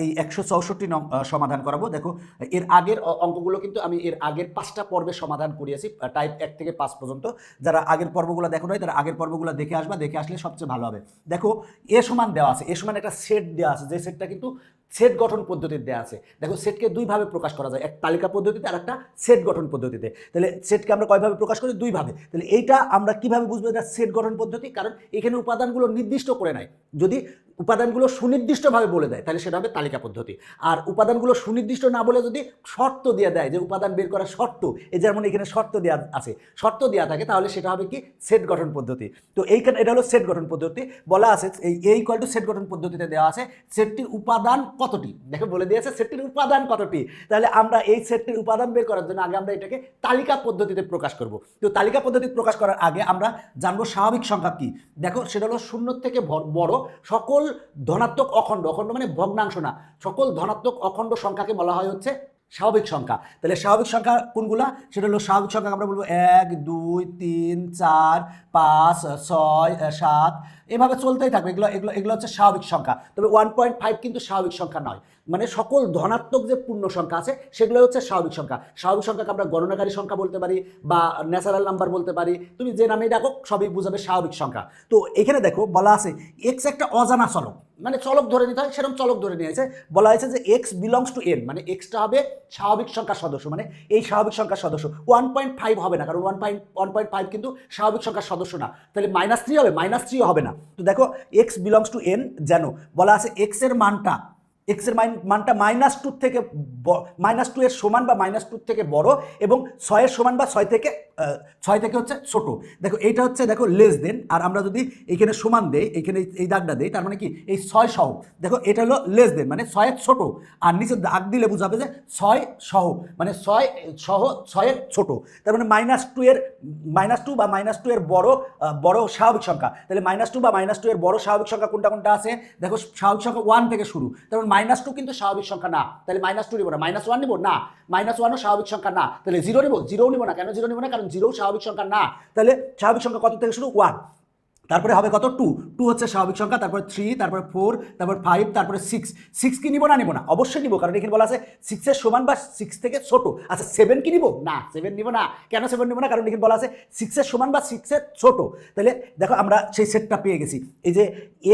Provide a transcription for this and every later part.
এই 164 নং সমাধান করাবো। দেখো এর আগের অঙ্কগুলো কিন্তু আমি এর আগের 5টা পর্বে সমাধান করিয়েছি, টাইপ 1 থেকে 5 পর্যন্ত। যারা আগের পর্বগুলো দেখো নাই তারা আগের পর্বগুলো দেখে আসবা, দেখে আসলে সবচেয়ে ভালো হবে। দেখো এ সমান দেওয়া আছে, এ সমান একটা সেট দেওয়া আছে, যে সেটটা কিন্তু সেট গঠন পদ্ধতিতে দেওয়া আছে। দেখো সেটকে দুইভাবে প্রকাশ করা যায়, এক তালিকা পদ্ধতিতে আর একটা সেট গঠন পদ্ধতিতে। তাহলে সেটকে আমরা কয়ভাবে প্রকাশ করি? দুইভাবে। তাহলে এইটা আমরা কিভাবে বুঝবো এটা সেট গঠন পদ্ধতি? কারণ এখানে উপাদানগুলো নির্দিষ্ট করে নাই। যদি উপাদানগুলো সুনির্দিষ্টভাবে বলে দেয় তাহলে সেটা হবে তালিকা পদ্ধতি। আর উপাদানগুলো সুনির্দিষ্ট না বলে যদি শর্ত দিয়ে দেয়, যে উপাদান বের করার শর্ত, এই যেমন এখানে শর্ত দেওয়া আছে, শর্ত দেওয়া থাকে, তাহলে সেটা হবে কি সেট গঠন পদ্ধতি। তো এইখানে এটা হলো সেট গঠন পদ্ধতি। বলা আছে এই ইকুয়াল টু সেট গঠন পদ্ধতিতে দেওয়া আছে সেটটির উপাদান কতটি। দেখো বলে দিয়েছে সেটটির উপাদান কতটি। তাহলে আমরা এই সেটটির উপাদান বের করার জন্য আগে আমরা এটাকে তালিকা পদ্ধতিতে প্রকাশ করব। তো তালিকা পদ্ধতি প্রকাশ করার আগে আমরা জানবো স্বাভাবিক সংখ্যা কি। দেখো সেটা হলো শূন্য থেকে বড় সকল ধনাত্মক অখণ্ড, অখণ্ড মানে ভগ্নাংশ না, সকল ধনাত্মক অখণ্ড সংখ্যাকে বলা হয় হচ্ছে স্বাভাবিক সংখ্যা। তাহলে স্বাভাবিক সংখ্যা কোনগুলা? সেটা হলো স্বাভাবিক সংখ্যা আমরা বলবো 1 2 3 4 5 6 7, এভাবে চলতেই থাকবে। এগুলো এগুলো এগুলো হচ্ছে স্বাভাবিক সংখ্যা। তবে 1.5 কিন্তু স্বাভাবিক সংখ্যা নয়, মানে সকল ধনাত্মক যে পূর্ণ সংখ্যা আছে সেগুলো হচ্ছে স্বাভাবিক সংখ্যা। স্বাভাবিক সংখ্যাকে আমরা গণনাকারী সংখ্যা বলতে পারি বা ন্যাচারাল নাম্বার বলতে পারি, তুমি যে নামেই ডাকো সবই বুঝাবে স্বাভাবিক সংখ্যা। তো এখানে দেখো বলা আছে এক্স একটা অজানা চলক, মানে চলক ধরে নিতে হয়, সেরকম চলক ধরে নিয়েছে। বলা হয়েছে যে এক্স বিলংস টু এন, মানে এক্সটা হবে স্বাভাবিক সংখ্যার সদস্য, মানে এই স্বাভাবিক সংখ্যার সদস্য। 1.5 হবে না, কারণ 1.5 কিন্তু স্বাভাবিক সংখ্যার সদস্য না। তাহলে -3 হবে, -3 হবে না। তো দেখো এক্স বিলংস টু এন, যেন বলা আছে এক্স এর মানটা মানটা -2 থেকে -2 এর সমান বা -2 থেকে বড় এবং 6 এর সমান বা 6 থেকে হচ্ছে ছোট। দেখো এইটা হচ্ছে দেখো লেস দেন, আর আমরা যদি এখানে সমান দেই, এখানে এই দাগটা দেই, তার মানে কি এই 6 সহ, দেখো এটা হলো লেস দেন মানে 6 এর ছোট, আর নিচে দাগ দিলে বোঝাবে যে 6 সহ, মানে 6 সহ 6 এর ছোট। তার মানে -2 এর -2 বা -2 এর বড় স্বাভাবিক সংখ্যা। তাহলে -2 বা -2 এর বড় স্বাভাবিক সংখ্যা কোনটা কোনটা আছে? দেখো স্বাভাবিক সংখ্যা 1 থেকে শুরু, তারপর -2 কিন্তু স্বাভাবিক সংখ্যা না, তাহলে -2 নিব না। -1 নিব না, -1ও স্বাভাবিক সংখ্যা না, তাহলে 0 নিব, 0 নিব না। কেন 0 নিব না? কারণ 0 স্বাভাবিক সংখ্যা না। তাহলে স্বাভাবিক সংখ্যা কত থেকে শুরু? 1। তারপরে হবে কত? 2 হচ্ছে স্বাভাবিক সংখ্যা, তারপরে 3, তারপরে 4, তারপর 5, তারপরে 6 কি নিব না? নিব না, অবশ্যই নিব, কারণ এখানে বলা আছে 6 এর সমান বা 6 থেকে ছোট। আচ্ছা 7 কি নিব? না, 7 নিব না। কেন 7 নিব না? কারণ এখানে বলা আছে 6 এর সমান বা 6 এর ছোট। তাহলে দেখো আমরা সেই সেটটা পেয়ে গেছি। এই যে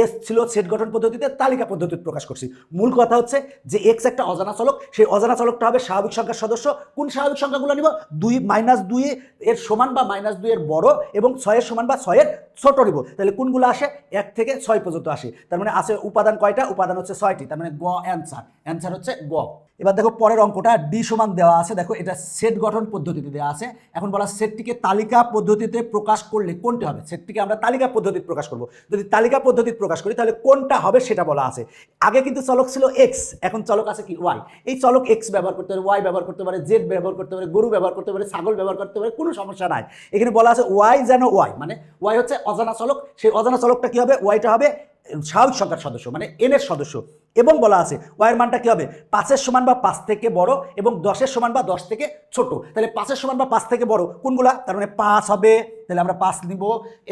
এস ছিল সেট গঠন পদ্ধতিতে, তালিকা পদ্ধতিতে প্রকাশ করছি। মূল কথা হচ্ছে যে এক্স একটা অজানা চলক, সেই অজানা চলকটা হবে স্বাভাবিক সংখ্যার সদস্য। কোন স্বাভাবিক সংখ্যাগুলো নিব? -2 এর সমান বা -2 এর বড় এবং 6 এর সমান বা 6 এর ছোট নিব। তাহলে কোনগুলো আসে? 1 থেকে 6 পর্যন্ত আসে। তার মানে আছে উপাদান কয়টা? উপাদান হচ্ছে 6টি। তার মানে গ অ্যান্সার হচ্ছে গ। এবার দেখো পরের অঙ্কটা ডি সমান দেওয়া আছে। দেখো এটা সেট গঠন পদ্ধতিতে দেওয়া আছে। এখন বলা সেটটিকে তালিকা পদ্ধতিতে প্রকাশ করলে কোনটি হবে? সেটটিকে আমরা তালিকা পদ্ধতিতে প্রকাশ করব। যদি তালিকা পদ্ধতিতে প্রকাশ করি তাহলে কোনটা হবে সেটা বলা আছে। আগে কিন্তু চলক ছিল এক্স, এখন চলক আছে কি? ওয়াই। এই চলক এক্স ব্যবহার করতে পারে, ওয়াই ব্যবহার করতে পারে, জেড ব্যবহার করতে পারে, গরু ব্যবহার করতে পারে, ছাগল ব্যবহার করতে পারে, কোনো সমস্যা নাই। এখানে বলা আছে ওয়াই যেন ওয়াই, মানে ওয়াই হচ্ছে অজানা চলক। সেই অজানা চলকটা কি হবে? ওয়াইটা হবে স্বাভাবিক সংখ্যার সদস্য, মানে এন এর সদস্য। এবং বলা আছে ওয়াইয়ের মানটা কি হবে? 5 এর সমান বা 5 থেকে বড় এবং 10 এর সমান বা 10 থেকে ছোট। তাহলে 5 এর সমান বা 5 থেকে বড় কোনগুলা? তার মানে 5 হবে, তাহলে আমরা 5 নিব।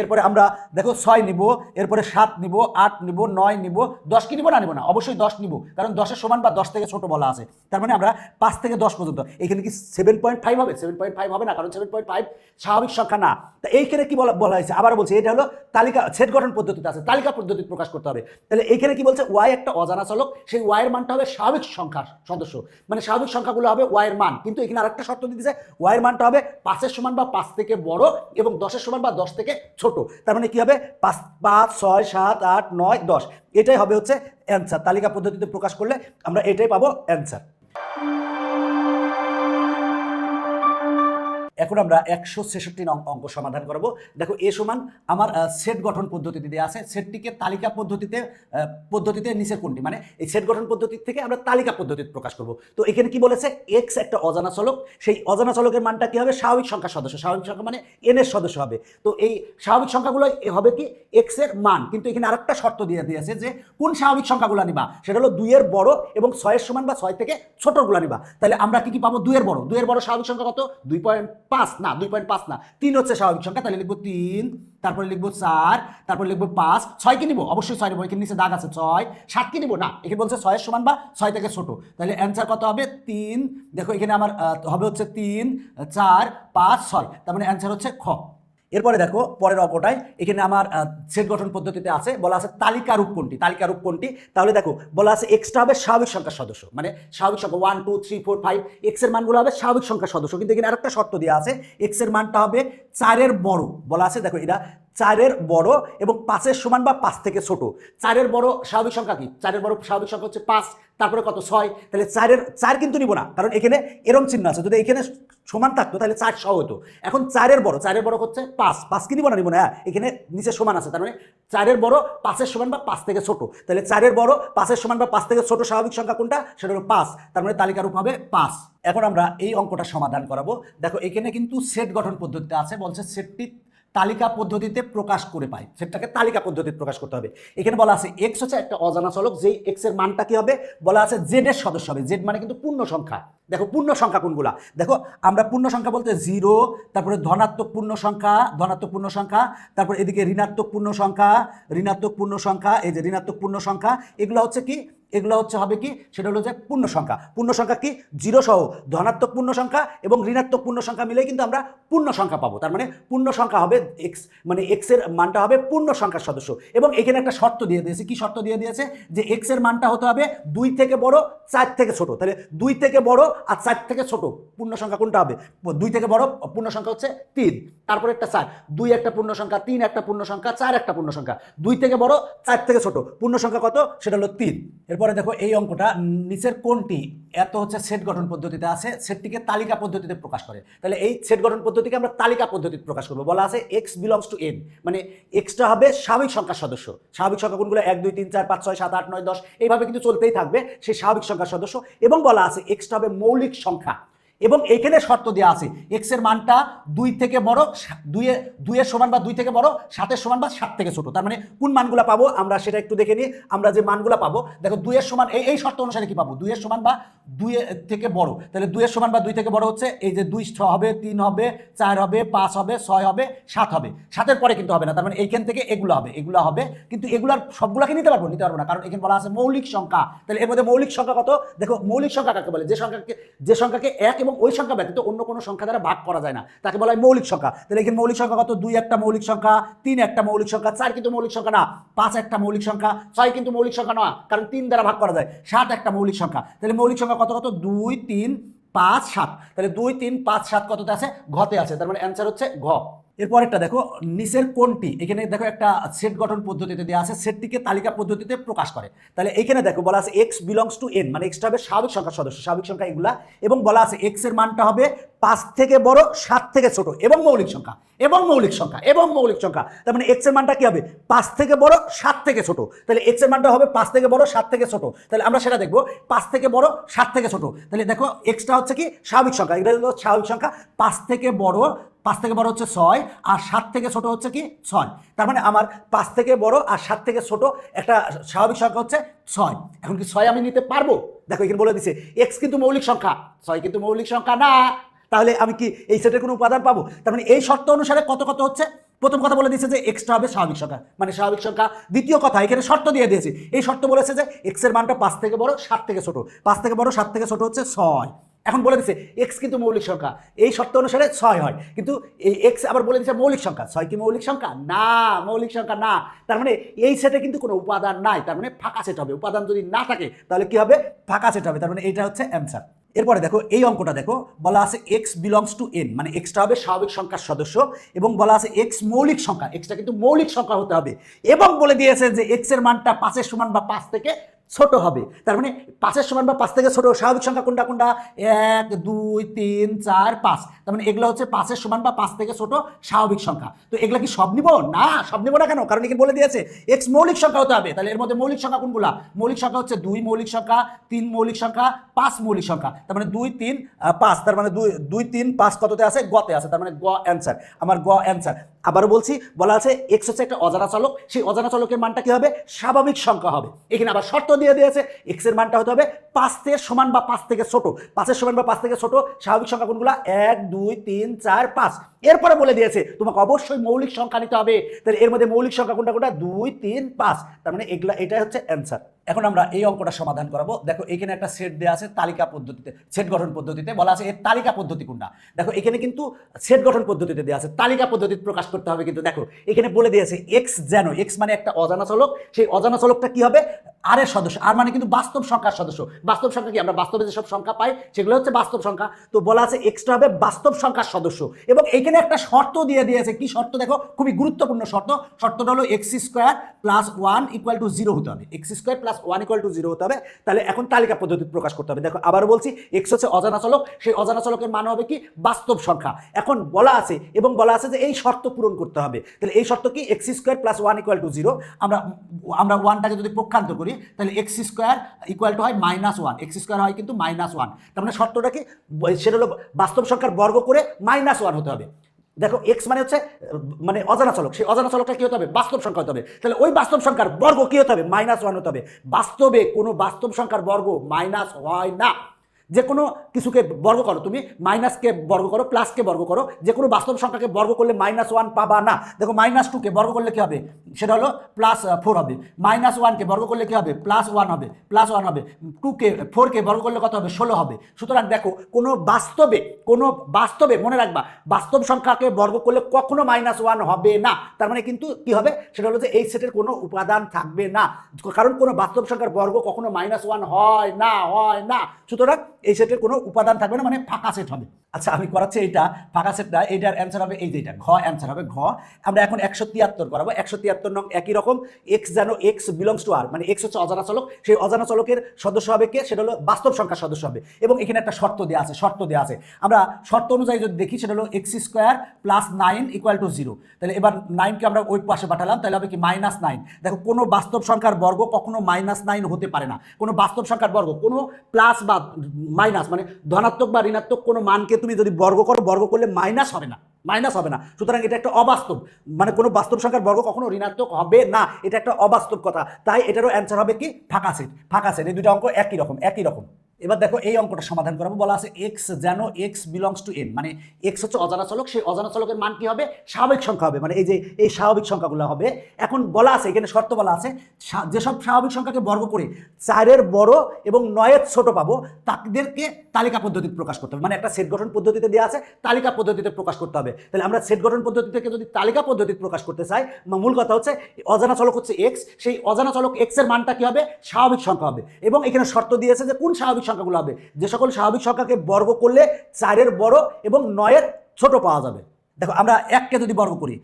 এরপরে আমরা দেখো 6 নিব, এরপরে 7 নিব, 8 নিব, 9 নিব, 10 কি নিব না? নিব না, অবশ্যই 10 নিব, কারণ 10 এর সমান বা 10 থেকে ছোট বলা আছে। তার মানে আমরা 5 থেকে 10 পর্যন্ত। এখানে কি 7.5 হবে? 7.5 হবে না, কারণ 7.5 স্বাভাবিক সংখ্যা না। তা এইখানে কি বলা হয়েছে? আবার বলছি এটা হলো তালিকা সেট গঠন পদ্ধতিতে আছে, তালিকা পদ্ধতি প্রকাশ করতে হবে। তাহলে এইখানে কি বলছে? ওয়াই একটা অজানা চলক, সেই ওয়াইয়ের মানটা হবে স্বাভাবিক সংখ্যার সদস্য, মানে স্বাভাবিক সংখ্যাগুলো হবে ওয়াইয়ের মান। কিন্তু এখানে আরেকটা শর্ত দিতেছে ওয়াইয়ের মানটা হবে 5 এর সমান বা 5 থেকে বড় এবং 10 এর সমান বা 10 থেকে ছোট। তার মানে কি হবে? 5, 6, 7, 8, 9, 10, এটাই হবে হচ্ছে অ্যান্সার। তালিকা পদ্ধতিতে প্রকাশ করলে আমরা এটাই পাবো অ্যান্সার। এখন আমরা 166 নং অঙ্ক সমাধান করব। দেখো এ সমান আমার সেট গঠন পদ্ধতিতে দেওয়া আছে। সেটটিকে তালিকা পদ্ধতিতে নিচের কোনটি, মানে এই সেট গঠন পদ্ধতি থেকে আমরা তালিকা পদ্ধতিতে প্রকাশ করব। তো এখানে কি বলেছে? এক্স একটা অজানা চলক, সেই অজানা চলকের মানটা কি হবে? স্বাভাবিক সংখ্যার সদস্য। স্বাভাবিক সংখ্যা মানে এন এর সদস্য হবে। তো এই স্বাভাবিক সংখ্যাগুলো হবে কি? এক্স এর মান। কিন্তু এখানে আরেকটা শর্ত দিয়ে দিয়েছে যে কোন স্বাভাবিক সংখ্যাগুলো নিবা, সেটা হলো 2 এর বড় এবং 6 এর সমান বা 6 থেকে ছোটগুলো নিবা। তাহলে আমরা কি পাবো? 2 এর বড়। 2 এর বড় স্বাভাবিক সংখ্যা কত? 2.5 5 না, 2.5 না, 3 হচ্ছে স্বাভাবিক সংখ্যা, তাহলে লিখবো 3, তারপরে লিখবো 4, তারপরে লিখবো 5, 6 কি নিবো? অবশ্যই 6 নিবো, এখানে নিচে দাগ আছে 6, 7 কি নিবো? না, এখানে বলছে 6 এর সমান বা 6 থেকে ছোট, তাহলে অ্যান্সার কত হবে? 3। দেখো এখানে আমার হবে হচ্ছে 3, 4, 5, 6, তার মানে অ্যান্সার হচ্ছে খ। এরপরে দেখো পরের অঙ্কটায় এখানে আমার সেট গঠন পদ্ধতিতে আছে, বলা আছে তালিকা রূপ কোনটি, তালিকা রূপ কোনটি? তাহলে দেখো বলা আছে এক্সটা হবে স্বাভাবিক সংখ্যার সদস্য, মানে স্বাভাবিক সংখ্যা 1 2 3 4 5 এক্স এর মানগুলো হবে স্বাভাবিক সংখ্যার সদস্য, কিন্তু এখানে আরেকটা শর্ত দেওয়া আছে, এক্স এর মানটা হবে 4 এর বড়। বলা আছে দেখো এটা 4 এর বড় এবং 5 এর সমান বা 5 থেকে ছোট। 4 এর বড় স্বাভাবিক সংখ্যা কি? 4 এর বড় স্বাভাবিক সংখ্যা হচ্ছে 5, তারপরে কত? 6, তাহলে 4 কিন্তু নিব না, কারণ এখানে এরম চিহ্ন আছে, যদি এখানে সমান থাকতো তাহলে 4 সহ হতো। এখন 4 এর বড় হচ্ছে 5 কি নিব না? নিব না, এখানে নিচে সমান আছে, তার মানে 4 এর বড় 5 এর সমান বা 5 থেকে ছোট, তাহলে 4 এর বড় 5 এর সমান বা 5 থেকে ছোট স্বাভাবিক সংখ্যা কোনটা? সেটা হলো 5, তার মানে তালিকা রূপ হবে 5। এখন আমরা এই অঙ্কটা সমাধান করাবো। দেখো এখানে কিন্তু সেট গঠন পদ্ধতিতে আছে, বলছে সেটটি তালিকা পদ্ধতিতে প্রকাশ করে পায়, সেটাকে তালিকা পদ্ধতিতে প্রকাশ করতে হবে। এখানে বলা আছে এক্স হচ্ছে একটা অজানা চলক, যেই এক্স এর মানটা কি হবে? বলা আছে জেড এর সদস্য হবে। জেড মানে কিন্তু পূর্ণ সংখ্যা। দেখো পূর্ণ সংখ্যা কোনগুলা? দেখো আমরা পূর্ণ সংখ্যা বলতে 0, তারপরে ধনাত্মক পূর্ণ সংখ্যা, তারপর এদিকে ঋণাত্মক পূর্ণ সংখ্যা, এই যে ঋণাত্মক পূর্ণ সংখ্যা, এগুলো হচ্ছে কি? এগুলো হচ্ছে হবে কি? সেটা হলো যে পূর্ণ সংখ্যা কি? 0 সহ ধনাত্মক পূর্ণ সংখ্যা এবং ঋণাত্মক পূর্ণ সংখ্যা মিলেই কিন্তু আমরা পূর্ণ সংখ্যা পাবো। তার মানে পূর্ণ সংখ্যা হবে এক্স, মানে এক্স এর মানটা হবে পূর্ণ সংখ্যার সদস্য। এবং এখানে একটা শর্ত দিয়ে দিয়েছে, কি শর্ত দিয়ে দিয়েছে? যে এক্স এর মানটা হতে হবে 2 থেকে বড় 4 থেকে ছোট। তাহলে 2 থেকে বড় আর 4 থেকে ছোট পূর্ণ সংখ্যা কোনটা হবে? 2 থেকে বড় পূর্ণ সংখ্যা হচ্ছে 3, তারপরে একটা 4, 2 একটা পূর্ণ সংখ্যা, 3 একটা পূর্ণ সংখ্যা, 4 একটা পূর্ণ সংখ্যা। 2 থেকে বড় 4 থেকে ছোট পূর্ণ সংখ্যা কত? সেটা হলো 3। এরপরে দেখো এই অঙ্কটা নিচের কোনটি এত হচ্ছে সেট গঠন পদ্ধতিতে আছে, সেটটিকে তালিকা পদ্ধতিতে প্রকাশ করে। তাহলে এই সেট গঠন পদ্ধতিকে আমরা তালিকা পদ্ধতিতে প্রকাশ করবো। বলা আছে এক্স বিলংস টু এন, মানে এক্সটা হবে স্বাভাবিক সংখ্যার সদস্য। স্বাভাবিক সংখ্যা কোনগুলো? 1 2 3 4 5 6 7 8 9 10, এইভাবে কিন্তু চলতেই থাকবে সেই স্বাভাবিক সংখ্যার সদস্য। এবং বলা আছে এক্সটা হবে মৌলিক সংখ্যা, এবং এখানে শর্ত দেওয়া আছে এক্স এর মানটা 2 থেকে বড়, 2 এর সমান বা 2 থেকে বড়, 7 এর সমান বা 7 থেকে ছোট। তার মানে কোন মানগুলো পাবো আমরা সেটা একটু দেখে নিই। আমরা যে মানগুলো পাবো, দেখো 2 এর সমান, এই শর্ত অনুসারে কি পাবো? 2 এর সমান বা 2 থেকে বড়, তাহলে 2 এর সমান বা 2 থেকে বড় হচ্ছে এই যে 2 হবে, 3 হবে, 4 হবে, 5 হবে, 6 হবে, 7 হবে। 7 পরে কিন্তু হবে না, তার মানে এইখান থেকে এগুলো হবে, কিন্তু এগুলার সবগুলাকে নিতে পারবো না, কারণ এখানে বলা আছে মৌলিক সংখ্যা। তাহলে এর মধ্যে মৌলিক সংখ্যা কত? দেখো মৌলিক সংখ্যা কাকে বলে? যে সংখ্যাকে 1 এবং ওই সংখ্যা ব্যতীত অন্য কোনো সংখ্যা দ্বারা ভাগ করা যায় না, তাকে বলা হয় মৌলিক সংখ্যা। তাহলে এখানে মৌলিক সংখ্যা কত? 2 একটা মৌলিক সংখ্যা, 3 একটা মৌলিক সংখ্যা, 4 কিন্তু মৌলিক সংখ্যা না, 5 একটা মৌলিক সংখ্যা, 6 কিন্তু মৌলিক সংখ্যা না, কারণ 3 দ্বারা ভাগ করা যায়, 7 একটা মৌলিক সংখ্যা। তাহলে মৌলিক সংখ্যা কত? 2 3 5 7, তাহলে 2 3 5 7 কততে আছে? ঘতে আছে, তার মানে অ্যান্সার হচ্ছে ঘ। এরপরেরটা দেখো নিচের কোনটি, এখানে দেখো একটা সেট গঠন পদ্ধতিতে দেওয়া আছে, সেটটিকে তালিকা পদ্ধতিতে প্রকাশ করে। তাহলে এখানে দেখো বলা আছে এক্স বিলংস টু এন, মানে এক্সটা হবে স্বাভাবিক সংখ্যার সদস্য, স্বাভাবিক সংখ্যা এগুলা, এবং বলা আছে এক্স এর মানটা হবে 5 থেকে বড়, 7 থেকে ছোট, এবং মৌলিক সংখ্যা, তার মানে এক্স এর মানটা কি হবে? 5 থেকে বড়, 7 থেকে ছোট। তাহলে এক্স এর মানটা হবে 5 থেকে বড়, 7 থেকে ছোট। তাহলে আমরা সেটা দেখবো, 5 থেকে বড়, 7 থেকে ছোট। তাহলে দেখো এক্সটা হচ্ছে কি? স্বাভাবিক সংখ্যা, এটা হলো স্বাভাবিক সংখ্যা। 5 থেকে বড় হচ্ছে 6, আর 7 থেকে ছোট হচ্ছে কি? 6। তার মানে আমার 5 থেকে বড় আর 7 থেকে ছোট একটা স্বাভাবিক সংখ্যা হচ্ছে 6। এখন কি 6 আমি নিতে পারবো? দেখো এখানে বলে দিছে এক্স কিন্তু মৌলিক সংখ্যা, 6 কিন্তু মৌলিক সংখ্যা না, তাহলে আমি কি এই সেটের কোনো উপাদান পাবো? তার মানে এই শর্ত অনুসারে কত হচ্ছে? প্রথম কথা বলে দিয়েছে যে এক্সটা হবে স্বাভাবিক সংখ্যা, মানে স্বাভাবিক সংখ্যা। দ্বিতীয় কথা এখানে শর্ত দিয়ে দিয়েছে, এই শর্ত বলেছে যে এক্স এর মানটা 5 থেকে বড়, 7 থেকে ছোট, 5 থেকে বড় 7 থেকে ছোট হচ্ছে 6। এখন বলে দিচ্ছে এক্স কিন্তু মৌলিক সংখ্যা, এই শর্ত অনুসারে 6 হয়, কিন্তু এই এক্স আবার বলে দিচ্ছে মৌলিক সংখ্যা। 6 কি মৌলিক সংখ্যা? না, মৌলিক সংখ্যা না। তার মানে এই সেটে কিন্তু কোনো উপাদান নাই, তার মানে ফাঁকা সেট হবে। উপাদান যদি না থাকে তাহলে কি হবে? ফাঁকা সেট হবে। তার মানে এইটা হচ্ছে অ্যান্সার। এরপরে দেখো এই অঙ্কটা দেখো, বলা আছে এক্স বিলংস টু এন, মানে এক্সটা হবে স্বাভাবিক সংখ্যার সদস্য, এবং বলা আছে এক্স মৌলিক সংখ্যা, এক্সটা কিন্তু মৌলিক সংখ্যা হতে হবে, এবং বলে দিয়েছে যে এক্স এর মানটা 5 এর সমান বা 5 থেকে ছোট হবে। তার মানে 5 এর সমান বা 5 থেকে ছোট স্বাভাবিক সংখ্যা কোনটা? 1 2 3 4 5, তার মানে এগুলো হচ্ছে 5 এর সমান বা 5 থেকে ছোট স্বাভাবিক সংখ্যা। তো এগুলা কি সব নিব? না, সব নিব না। কেন? কারণ এখানে বলে দিয়েছে এক্স মৌলিক সংখ্যা হতে হবে। তাহলে এর মধ্যে মৌলিক সংখ্যা কোনগুলা? মৌলিক সংখ্যা হচ্ছে 2 মৌলিক সংখ্যা, 3 মৌলিক সংখ্যা, 5 মৌলিক সংখ্যা। তার মানে 2 3 5, তার মানে 2 3 5 কততে আছে? গতে আছে, তার মানে গ অ্যান্সার, আমার গ অ্যান্সার। আবারও বলছি, বলা আছে এক্স হচ্ছে একটা অজানা চলক, সেই অজানা চলকের মানটা কি হবে, স্বাভাবিক সংখ্যা হবে। এখানে আবার শর্ত দিয়ে দিয়েছে এক্স এর মানটা হতে হবে 5 এর সমান বা 5 থেকে ছোট, 5 এর সমান বা 5 থেকে ছোট স্বাভাবিক সংখ্যা কোনগুলো, 1 2 3 4 5। এরপরে বলে দিয়েছে তোমাকে অবশ্যই মৌলিক সংখ্যা নিতে হবে, তাহলে এর মধ্যে মৌলিক সংখ্যা কোনটা কোনটা, 2 3 5, তার মানে এগুলা, এটাই হচ্ছে অ্যান্সার। এখন আমরা এই অঙ্কটা সমাধান করাবো। দেখো এখানে একটা সেট দেওয়া আছে তালিকা পদ্ধতিতে, সেট গঠন পদ্ধতিতে বলা আছে এর তালিকা পদ্ধতি কোনটা। দেখো এখানে কিন্তু সেট গঠন পদ্ধতিতে দেওয়া আছে, তালিকা পদ্ধতিতে প্রকাশ করতে হবে। কিন্তু দেখো এখানে বলে দিয়েছে এক্স যেন, এক্স মানে একটা অজানা চলক, সেই অজানা চলকটা কি হবে, আর এর সদস্য, আর মানে কিন্তু বাস্তব সংখ্যার সদস্য। বাস্তব সংখ্যা কি, আমরা বাস্তবে যেসব সংখ্যা পাই সেগুলো হচ্ছে বাস্তব সংখ্যা। তো বলা আছে এক্সটা হবে বাস্তব সংখ্যার সদস্য, এবং এইখানে একটা শর্ত দিয়ে দিয়েছে। কি শর্ত, দেখো খুবই গুরুত্বপূর্ণ শর্ত। শর্তটা হলো x square plus 1 equal to 0 হতে হবে, x square plus 1 equal to 0 হতে হবে। তাহলে এখন তালিকা পদ্ধতি প্রকাশ করতে হবে। দেখো আবার বলছি, এক্স হচ্ছে অজানা চলক, সেই অজানা চলকের মান হবে কি, বাস্তব সংখ্যা। এখন বলা আছে, এবং বলা আছে যে এই শর্ত পূরণ করতে হবে। তাহলে এই শর্ত কি, x square plus 1 equal to 0। আমরা 1টাকে যদি পক্ষান্তর করি তাহলে এক্স স্কোয়ার ইকুয়াল টু হয় -1, এক্স স্কোয়ার হয় কিন্তু -1। তার মানে শর্তটা কি, সেটা হলো বাস্তব সংখ্যার বর্গ করে -1 হতে হবে। দেখো এক্স মানে হচ্ছে মানে অজানা চলক, সেই অজানা চলকটা কি হতে হবে, বাস্তব সংখ্যা হতে হবে। তাহলে ওই বাস্তব সংখ্যার বর্গ কি হতে হবে, -1 হতে হবে। বাস্তবে কোনো বাস্তব সংখ্যার বর্গ মাইনাস হয় না। যে কোনো কিছুকে বর্গ করো, তুমি মাইনাসকে বর্গ করো, প্লাসকে বর্গ করো, যে কোনো বাস্তব সংখ্যাকে বর্গ করলে -1 পাবা না। দেখো -2কে বর্গ করলে কি হবে, সেটা হলো +4 হবে। -1কে বর্গ করলে কি হবে, +1 হবে, +1 হবে। 4কে বর্গ করলে কত হবে, 16 হবে। সুতরাং দেখো কোনো বাস্তবে মনে রাখবা, বাস্তব সংখ্যাকে বর্গ করলে কখনো -1 হবে না। তার মানে কিন্তু কি হবে, সেটা হলো যে এই সেটের কোনো উপাদান থাকবে না, কারণ কোনো বাস্তব সংখ্যার বর্গ কখনো -1 হয় না। সুতরাং এই সেটের কোনো উপাদান থাকবে না, মানে ফাঁকা সেট হবে। আচ্ছা আমি করাচ্ছি এইটা ফাঁকা সেটটা, এইটার অ্যান্সার হবে এই যেটা ঘ, অ্যান্সার হবে ঘ। আমরা এখন 173 করাবো। 173 নং একই রকম, এক্স যেন এক্স বিলংস টু আর, মানে এক্স হচ্ছে অজানা চলক, সেই অজানা চলকের সদস্য হবে কে, সেটা হলো বাস্তব সংখ্যার সদস্য হবে। এবং এখানে একটা শর্ত দেওয়া আছে, আমরা শর্ত অনুযায়ী যদি দেখি সেটা হলো x square plus 9 equal to 0। তাহলে এবার 9কে আমরা ওই পাশে পাঠালাম, তাহলে হবে কি -9। দেখো কোনো বাস্তব সংখ্যার বর্গ কখনো -9 হতে পারে না। কোনো বাস্তব সংখ্যার বর্গ, কোনো প্লাস বা মাইনাস মানে ধনাত্মক বা ঋণাত্মক কোনো মানকে তুমি যদি বর্গ করলে মাইনাস হবে না। সুতরাং এটা একটা অবাস্তব, মানে কোনো বাস্তব সংখ্যার বর্গ কখনো ঋণাত্মক হবে না, এটা একটা অবাস্তব কথা। তাই এটারও অ্যান্সার হবে কি, ফাঁকা সেট। এই দুটো অঙ্ক একই রকম। এবার দেখো এই অঙ্কটা সমাধান করাবো। বলা আছে এক্স যেন এক্স বিলংস টু এন, মানে এক্স হচ্ছে অজানা চলক, সেই অজানা চলকের মান কি হবে, স্বাভাবিক সংখ্যা হবে, মানে এই যে এই স্বাভাবিক সংখ্যাগুলো হবে। এখন বলা আছে, এখানে শর্ত বলা আছে যেসব স্বাভাবিক সংখ্যাকে বর্গ করে 4-এর বড় এবং 9-এর ছোট পাবো তাদেরকে তালিকা পদ্ধতিতে প্রকাশ করতে হবে। মানে একটা সেট গঠন পদ্ধতিতে দেওয়া আছে, তালিকা পদ্ধতিতে প্রকাশ করতে হবে। তাহলে আমরা সেট গঠন পদ্ধতি থেকে যদি তালিকা পদ্ধতিতে প্রকাশ করতে চাই, মূল কথা হচ্ছে অজানা চলক হচ্ছে এক্স, সেই অজানা চলক এক্স এর মানটা কি হবে, স্বাভাবিক সংখ্যা হবে। এবং এখানে শর্ত দিয়েছে যে কোন স্বাভাবিক সংখ্যাগুলো হবে, যে সকল স্বাভাবিক সংখ্যাকে বর্গ করলে 4-এর বড় এবং 9-এর ছোট পাওয়া যাবে। দেখো আমরা 1কে যদি বর্গ করি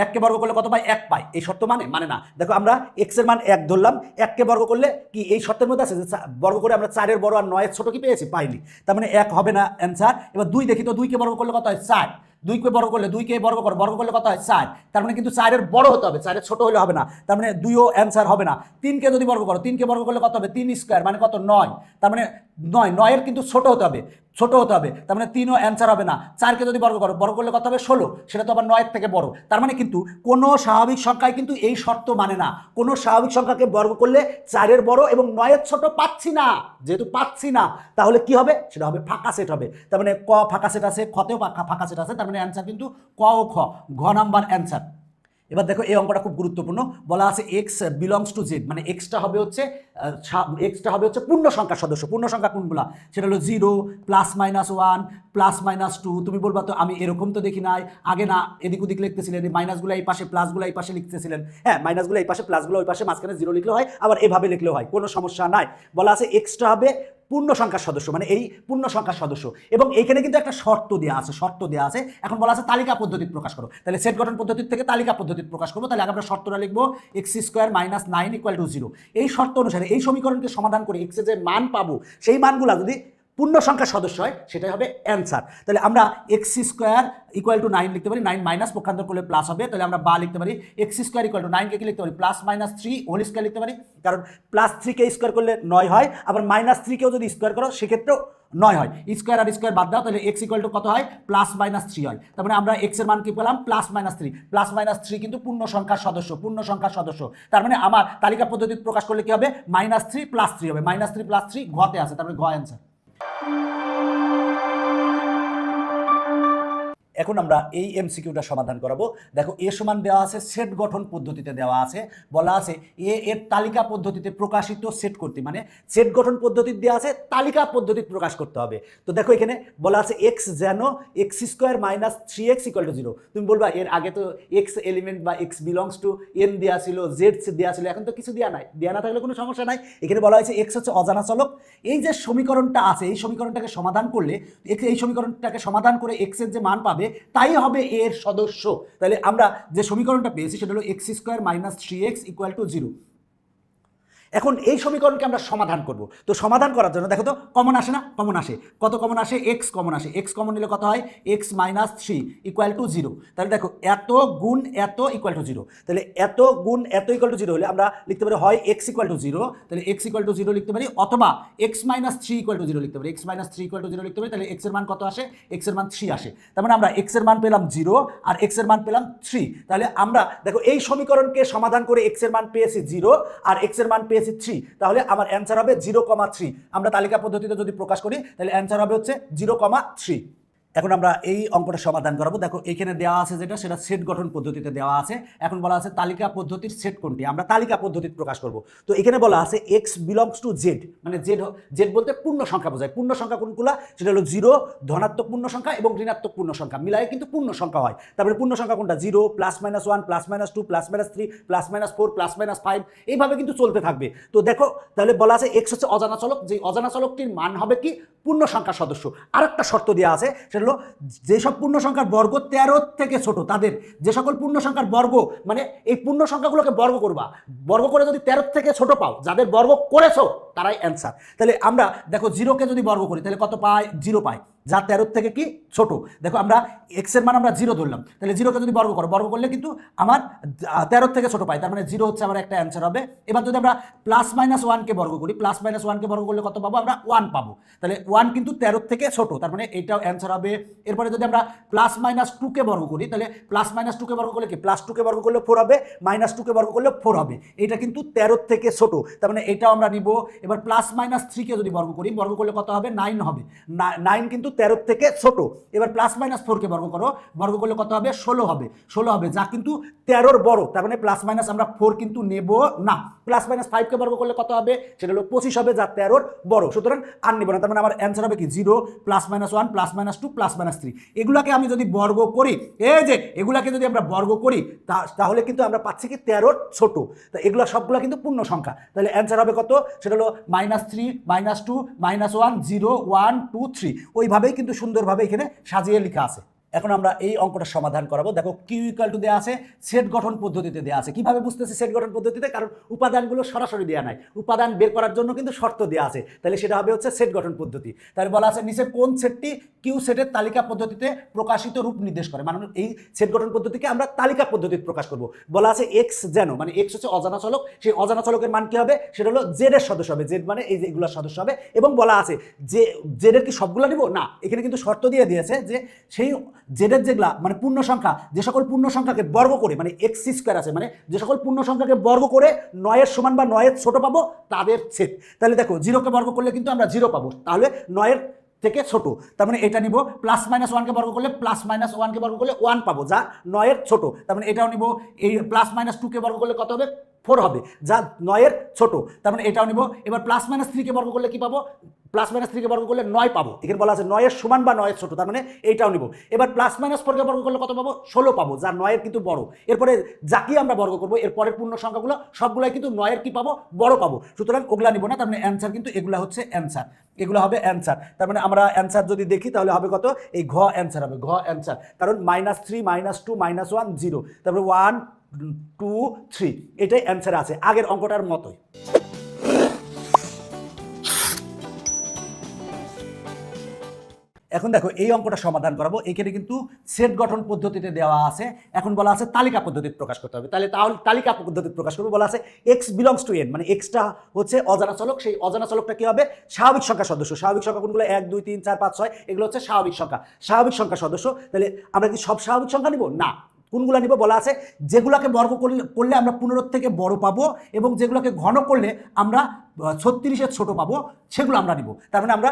1কে বর্গ করলে কত পাই, 1 পাই। এই শর্ত মানে না। দেখো আমরা এক্স এর মান 1 ধরলাম, 1কে বর্গ করলে কি এই শর্তের মধ্যে আছে যে বর্গ করে আমরা 4-এর বড় আর 9-এর ছোট কি পেয়েছি, পাইনি। তার মানে 1 হবে না অ্যান্সার। এবার 2 দেখি তো, 2কে বর্গ করলে কত হয়, 4। 2কে বর্গ করলে কত হয়, 4। তার মানে কিন্তু 4-এর বড় হতে হবে, 4-এর ছোট হলে হবে না। তার মানে 2ও অ্যান্সার হবে না। 3কে যদি বর্গ করলে কত হবে, 3 স্কোয়ার মানে কত, 9। তার মানে 9-এর কিন্তু ছোট হতে হবে, তার মানে 3ও অ্যান্সার হবে না। 4কে যদি বর্গ করলে কত হবে, 16, সেটা তো আবার 9-এর থেকে বড়। তার মানে কিন্তু কোনো স্বাভাবিক সংখ্যায় কিন্তু এই শর্ত মানে না, কোনো স্বাভাবিক সংখ্যাকে বর্গ করলে 4-এর বড় এবং 9-এর ছোট পাচ্ছি না। যেহেতু পাচ্ছি না, তাহলে কি হবে, সেটা হবে ফাঁকা সেট হবে। তার মানে ক ফাঁকা সেট আছে, খতেও ফাঁকা সেট আছে, তার মানে অ্যান্সার কিন্তু ক ও খ, ঘ নাম্বার অ্যান্সার। এবার দেখো এই অঙ্কটা খুব গুরুত্বপূর্ণ। বলা আছে এক্স বিলংস টু জেড, মানে এক্সটা হবে হচ্ছে পূর্ণ সংখ্যার সদস্য। পূর্ণ সংখ্যা কোনগুলা, সেটা হলো 0 +-1 +-2। তুমি বলবা তো আমি এরকম তো দেখি নাই, আগে না এদিক ওদিক লিখতেছিলেন, মাইনাসগুলো এই পাশে প্লাসগুলো এই পাশে লিখতেছিলেন। হ্যাঁ, মাইনাসগুলো এই পাশে প্লাসগুলো ওই পাশে, মাঝখানে 0 লিখলেও হয়, আবার এভাবে লিখলেও হয়, কোনো সমস্যা নাই। বলা আছে এক্সটা হবে পূর্ণ সংখ্যার সদস্য, মানে এই পূর্ণ সংখ্যার সদস্য। এবং এইখানে কিন্তু একটা শর্ত দেওয়া আছে। এখন বলা আছে তালিকা পদ্ধতিতে প্রকাশ করো। তাহলে সেট গঠন পদ্ধতি থেকে তালিকা পদ্ধতিতে প্রকাশ করবো। তাহলে আমরা শর্তটা লিখবো এক্স স্কোয়ার -9 = 0। এই শর্ত অনুসারে এই সমীকরণকে সমাধান করে এক্সের যে মান পাবো, সেই মানগুলা যদি পূর্ণ সংখ্যার সদস্য হয় সেটাই হবে অ্যান্সার। তাহলে আমরা এক্স স্কোয়ার ইকুয়াল টু 9 লিখতে পারি, 9 মাইনাস পক্ষান্তর করলে প্লাস হবে, তাহলে আমরা বা লিখতে পারি এক্স স্কোয়ার ইকুয়াল টু 9 কে কি লিখতে পারি প্লাস মাইনাস 3 হোল স্কোয়ার লিখতে পারি, কারণ প্লাস 3 কে স্কোয়ার করলে 9 হয়, আবার মাইনাস 3 কেও যদি স্কোয়ার করো সেক্ষেত্রেও 9 হয়। স্কোয়ার আর স্কোয়ার বাদ দাও, তাহলে এক্স ইকুয়াল টু কত হয় প্লাস মাইনাস 3 হয়। তার মানে আমরা এক্স এর মান কি পেলাম প্লাস মাইনাস 3, প্লাস মাইনাস 3 কিন্তু পূর্ণ সংখ্যার সদস্য, পূর্ণ সংখ্যার সদস্য। তার মানে আমার তালিকা পদ্ধতি প্রকাশ করলে কি হবে মাইনাস 3 প্লাস 3 হবে, মাইনাস 3 প্লাস 3 ঘতে আছে, তার মানে ঘ অ্যান্সার। এখন আমরা এই এমসিকিউটা সমাধান করাবো। দেখো এ সমান দেওয়া আছে সেট গঠন পদ্ধতিতে দেওয়া আছে, বলা আছে এ এর তালিকা পদ্ধতিতে প্রকাশিত সেট করতে, মানে সেট গঠন পদ্ধতি দেওয়া আছে তালিকা পদ্ধতি প্রকাশ করতে হবে। তো দেখো এখানে বলা আছে এক্স যেন x square minus 3x equal to 0। তুমি বলবা এর আগে তো এক্স এলিমেন্ট বা এক্স বিলংস টু এন দেওয়া ছিল, জেড দেওয়া ছিল, এখন তো কিছু দেওয়া নাই, দেওয়া না থাকলে কোনো সমস্যা নাই। এখানে বলা হয়েছে এক্স হচ্ছে অজানা চলক। এই যে সমীকরণটা আছে এই সমীকরণটাকে সমাধান করলে, এই সমীকরণটাকে সমাধান করে এক্স এর যে মান পাবে তাই হবে এর সদস্য। তাহলে আমরা যে সমীকরণটা পেয়েছি সেটা হলো x square minus 3x equal to 0। এখন এই সমীকরণকে আমরা সমাধান করব। তো সমাধান করার জন্য দেখো তো কমন আসে না, কমন আসে, কত কমন আসে এক্স কমন আসে, এক্স কমন নিলে কত হয় এক্স মাইনাস 3 ইকুয়াল টু 0। তাহলে দেখো এত গুণ এত ইকুয়াল টু 0, তাহলে এত গুণ এত ইকুয়াল টু 0 হলে আমরা লিখতে পারি হয় এক্স ইকুয়াল টু 0, তাহলে এক্স ইকুয়াল টু 0 লিখতে পারি, অথবা এক্স মাইনাস 3 ইকুয়াল টু 0 লিখতে পারি, এক্স মাইনাস 3 ইকুয়াল টু 0 লিখতে পারি। তাহলে এক্স এর মান কত আসে এক্স এর মান 3 আসে, তার মানে আমরা এক্স এর মান পেলাম 0 আর এক্স এর মান পেলাম 3। তাহলে আমরা দেখো এই সমীকরণকে সমাধান করে এক্স এর মান পেয়েছি 0 আর এক্স এর মান পেয়েছি 3, তাহলে আমার অ্যান্সার হবে 0,3। আমরা তালিকা পদ্ধতিতে যদি প্রকাশ করি তাহলে অ্যান্সার হবে হচ্ছে 0,3। এখন আমরা এই অঙ্কটা সমাধান করাবো। দেখো এখানে দেওয়া আছে যেটা সেটা সেট গঠন পদ্ধতিতে দেওয়া আছে। এখন বলা আছে তালিকা পদ্ধতির সেট কোনটি, আমরা তালিকা পদ্ধতিতে প্রকাশ করব। তো এখানে বলা আছে এক্স বিলংস টু জেড, মানে জেড বলতে পূর্ণ সংখ্যা বোঝায়। পূর্ণ সংখ্যা কোনগুলা সেটা হলো 0 ধনাত্মক পূর্ণ সংখ্যা এবং ঋণাত্মক পূর্ণ সংখ্যা মিলাই কিন্তু পূর্ণ সংখ্যা হয়। তারপরে পূর্ণ সংখ্যা কোনটা 0 plus minus 1 plus minus 2 plus minus 3 plus minus 4 plus minus 5 এইভাবে কিন্তু চলতে থাকবে। তো দেখো তাহলে বলা আছে এক্স হচ্ছে অজানা চলক, যে অজানা চলকটির মান হবে কি পূর্ণ সংখ্যার সদস্য। আরেকটা শর্ত দেওয়া আছে সেটা হলো যেসব পূর্ণ সংখ্যার বর্গ 13 থেকে ছোট তাদের, যে সকল পূর্ণ সংখ্যার বর্গ মানে এই পূর্ণ সংখ্যাগুলোকে বর্গ করবা, বর্গ করে যদি 13 থেকে ছোট পাও, যাদের বর্গ করেছো তারাই অ্যান্সার। তাহলে আমরা দেখো 0কে যদি বর্গ করি তাহলে কত পাই 0 পাই, যা 13 থেকে কি ছোট। দেখো আমরা এক্স এর মান আমরা 0 ধরলাম, তাহলে 0কে যদি বর্গ করো, বর্গ করলে কিন্তু আমার 13 থেকে ছোট পাই, তার মানে 0 হচ্ছে আমার একটা অ্যান্সার হবে। এবার যদি আমরা প্লাস মাইনাস 1কে বর্গ করি, প্লাস মাইনাস 1কে বর্গ করলে কত পাবো আমরা 1 পাবো, তাহলে 1 কিন্তু 13 থেকে ছোট, তার মানে এইটাও অ্যান্সার হবে। এরপরে যদি আমরা প্লাস মাইনাস 2কে বর্গ করি তাহলে প্লাস মাইনাস 2কে বর্গ করলে কি প্লাস 2কে বর্গ করলে 4 হবে, মাইনাস 2কে বর্গ করলে 4 হবে, এটা কিন্তু 13 থেকে ছোট, তার মানে এটাও আমরা নিব। এবার প্লাস মাইনাস 3কে যদি বর্গ করি, বর্গ করলে কত হবে 9 হবে, 9 কিন্তু 13 থেকে ছোট। এবার প্লাস মাইনাস 4কে বর্গ করো, বর্গ করলে কত হবে 16 হবে, 16 হবে, যা কিন্তু 13 বড়, তার মানে প্লাস মাইনাস আমরা 4 কিন্তু নেব না। প্লাস মাইনাস 5কে বর্গ করলে কত হবে সেটা হলো 25 হবে, যা 13 বড়, সুতরাং আর নেব না। তার মানে আমার অ্যান্সার হবে কি 0 plus minus 1 plus minus 2 plus minus 3। এগুলাকে আমি যদি বর্গ করি, এই যে এগুলাকে যদি আমরা বর্গ করি তাহলে কিন্তু আমরা পাচ্ছি কি 13 ছোট, তা এগুলো সবগুলো কিন্তু পূর্ণ সংখ্যা। তাহলে অ্যান্সার হবে কত সেটা হলো -3 -2 -1 0 1 2 3, ওইভাবেই কিন্তু সুন্দরভাবে এখানে সাজিয়ে লেখা আছে। এখন আমরা এই অঙ্কটা সমাধান করাবো। দেখো কিউ ইকুয়াল টু দেওয়া আছে, সেট গঠন পদ্ধতিতে দেওয়া আছে। কিভাবে বুঝতেছি সেট গঠন পদ্ধতিতে, কারণ উপাদানগুলো সরাসরি দেওয়া নাই, উপাদান বের করার জন্য কিন্তু শর্ত দেওয়া আছে, তাহলে সেটা হবে হচ্ছে সেট গঠন পদ্ধতি। তাহলে বলা আছে নিচের কোন সেটটি কিউ সেটের তালিকা পদ্ধতিতে প্রকাশিত রূপ নির্দেশ করে, মানে এই সেট গঠন পদ্ধতিকে আমরা তালিকা পদ্ধতিতে প্রকাশ করব। বলা আছে এক্স যেন, মানে এক্স হচ্ছে অজানা চলক, সেই অজানা চলকের মান কি হবে সেটা হলো জেড এর সদস্য হবে, জেড মানে এই যে এগুলোর সদস্য হবে। এবং বলা আছে যে জেডের কি সবগুলো নিব না, এখানে কিন্তু শর্ত দিয়ে দিয়েছে যে সেই জেডের যেগুলা মানে পূর্ণ সংখ্যা, যে সকল পূর্ণ সংখ্যাকে বর্গ করে, মানে এক্স স্কোয়ার আছে, মানে যে সকল পূর্ণ সংখ্যাকে বর্গ করে 9 এর সমান বা 9 এর ছোট পাবো তাদের সেট। তাহলে দেখো 0কে বর্গ করলে কিন্তু আমরা 0 পাবো, তাহলে 9 এর থেকে ছোট, তার মানে এটা নিব। প্লাস মাইনাস 1কে বর্গ করলে প্লাস মাইনাস 1কে বর্গ করলে 1 পাবো, যা 9 এর ছোট, তার মানে এটাও নিব। এই প্লাস মাইনাস 2কে বর্গ করলে কত হবে 4 হবে, যা 9 এর ছোট, তার মানে এটাও নিব। এবার প্লাস মাইনাস 3কে বর্গ করলে কি পাবো, প্লাস মাইনাস 3কে বর্গ করলে 9 পাবো, এখানে বলা আছে 9 এর সমান বা 9 এর ছোট, তার মানে এইটাও নিব। এবার প্লাস মাইনাস 4কে বর্গ করলে কত পাবো 16 পাবো, যা 9 এর কিন্তু বড়। এরপরে যাকে আমরা বর্গ করবো এর পরের পূর্ণ সংখ্যাগুলো সবগুলাই কিন্তু 9 এর কি পাবো বড় পাবো, সুতরাং ওগুলা নিব না। তার মানে অ্যান্সার কিন্তু এগুলা হচ্ছে অ্যান্সার, এগুলো হবে অ্যান্সার। তার মানে আমরা অ্যান্সার যদি দেখি তাহলে হবে কত, এই ঘ অ্যান্সার হবে, ঘ অ্যান্সার, কারণ -3 -2 -1 0, তারপরে 1 2 3 এটাই অ্যান্সার আছে আগের অঙ্কটার মতোই। এখন দেখো এই অঙ্কটা সমাধান করাবো। এখানে কিন্তু সেট গঠন পদ্ধতিতে দেওয়া আছে। এখন বলা আছে তালিকা পদ্ধতিতে প্রকাশ করতে হবে। তাহলে তালিকা পদ্ধতিতে প্রকাশ করবো। বলা আছে এক্স বিলংস টু এন, মানে এক্সটা হচ্ছে অজানা চলক। সেই অজানা চলকটা কি হবে? স্বাভাবিক সংখ্যা সদস্য। স্বাভাবিক সংখ্যা কোনগুলো? 1 2 3 4 5 6, এগুলো হচ্ছে স্বাভাবিক সংখ্যা। স্বাভাবিক সংখ্যা সদস্য। তাহলে আমরা কি সব স্বাভাবিক সংখ্যা নিব? না। কোনগুলো নিব? বলা আছে যেগুলোকে বর্গ করলে আমরা 15 থেকে বড় পাবো এবং যেগুলোকে ঘন করলে আমরা 36-এর ছোট পাবো, সেগুলো আমরা নিব। তার মানে আমরা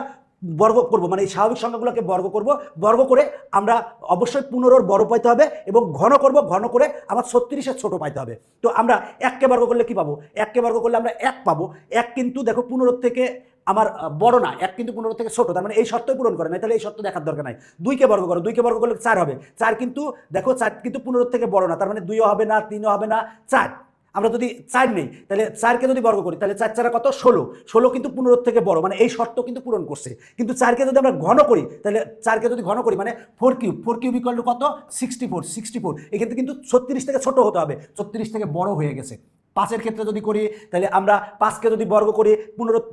বর্গ করব, মানে এই স্বাভাবিক সংখ্যাগুলোকে বর্গ করব। বর্গ করে আমরা অবশ্যই 15-র বড় পাইতে হবে এবং ঘন করব। ঘন করে আবার 36-এর ছোট পাইতে হবে। তো আমরা 1কে বর্গ করলে কি পাবো? 1কে বর্গ করলে আমরা 1 পাবো। 1 কিন্তু দেখো 15 থেকে আমার বড় না, 1 কিন্তু 15 থেকে ছোট। তার মানে এই শর্তই পূরণ করে না, তাহলে এই শর্ত দেখার দরকার নাই। 2কে বর্গ করো, 2কে বর্গ করলে 4 হবে। 4 কিন্তু দেখো 4 কিন্তু 15 থেকে বড় না, তার মানে 2ও হবে না, 3ও হবে না, 4। আমরা যদি 4 নেই, তাহলে 4কে যদি বর্গ করি তাহলে 4 4 কত? 16। 16 কিন্তু 15 থেকে বড়, মানে এই শর্ত কিন্তু পূরণ করছে। কিন্তু 4কে যদি আমরা ঘন করি, তাহলে 4কে যদি ঘন করি মানে 4 কিউব ইকুয়াল টু কত? 64। 64 এক্ষেত্রে কিন্তু 36 থেকে ছোট হতে হবে, 36 থেকে বড় হয়ে গেছে। 5-এর ক্ষেত্রে যদি করি তাহলে আমরা 5কে যদি বর্গ করি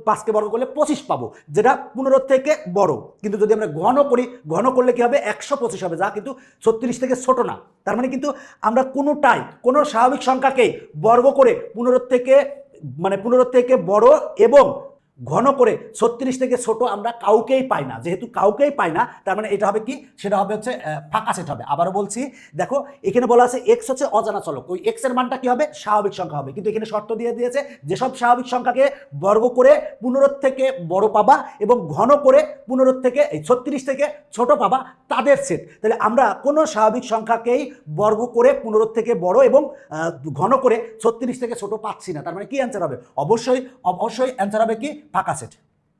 5কে বর্গ করলে 25 পাবো, যেটা 15 থেকে বড়। কিন্তু যদি আমরা ঘন করি, ঘন করলে কি হবে? 125 হবে, যা কিন্তু 36 থেকে ছোট না। তার মানে কিন্তু আমরা কোনো স্বাভাবিক সংখ্যাকে বর্গ করে 15 থেকে বড় এবং ঘন করে 36 থেকে ছোট আমরা কাউকেই পাই না। যেহেতু কাউকেই পাই না, তার মানে এটা হবে কি? সেটা হবে হচ্ছে ফাঁকা সেট হবে। আবারও বলছি, দেখো এখানে বলা আছে এক্স হচ্ছে অজানা চলক। ওই এক্স এর মানটা কি হবে? স্বাভাবিক সংখ্যা হবে। কিন্তু এখানে শর্ত দিয়ে দিয়েছে যেসব স্বাভাবিক সংখ্যাকে বর্গ করে 15 থেকে বড় পাবা এবং ঘন করে 36 থেকে ছোট পাবা, তাদের সেট। তাহলে আমরা কোনো স্বাভাবিক সংখ্যাকেই বর্গ করে 15 থেকে বড় এবং ঘন করে 36 থেকে ছোট পাচ্ছি না। তার মানে কি অ্যান্সার হবে? অবশ্যই অ্যান্সার হবে কি? ফাঁকা সেট।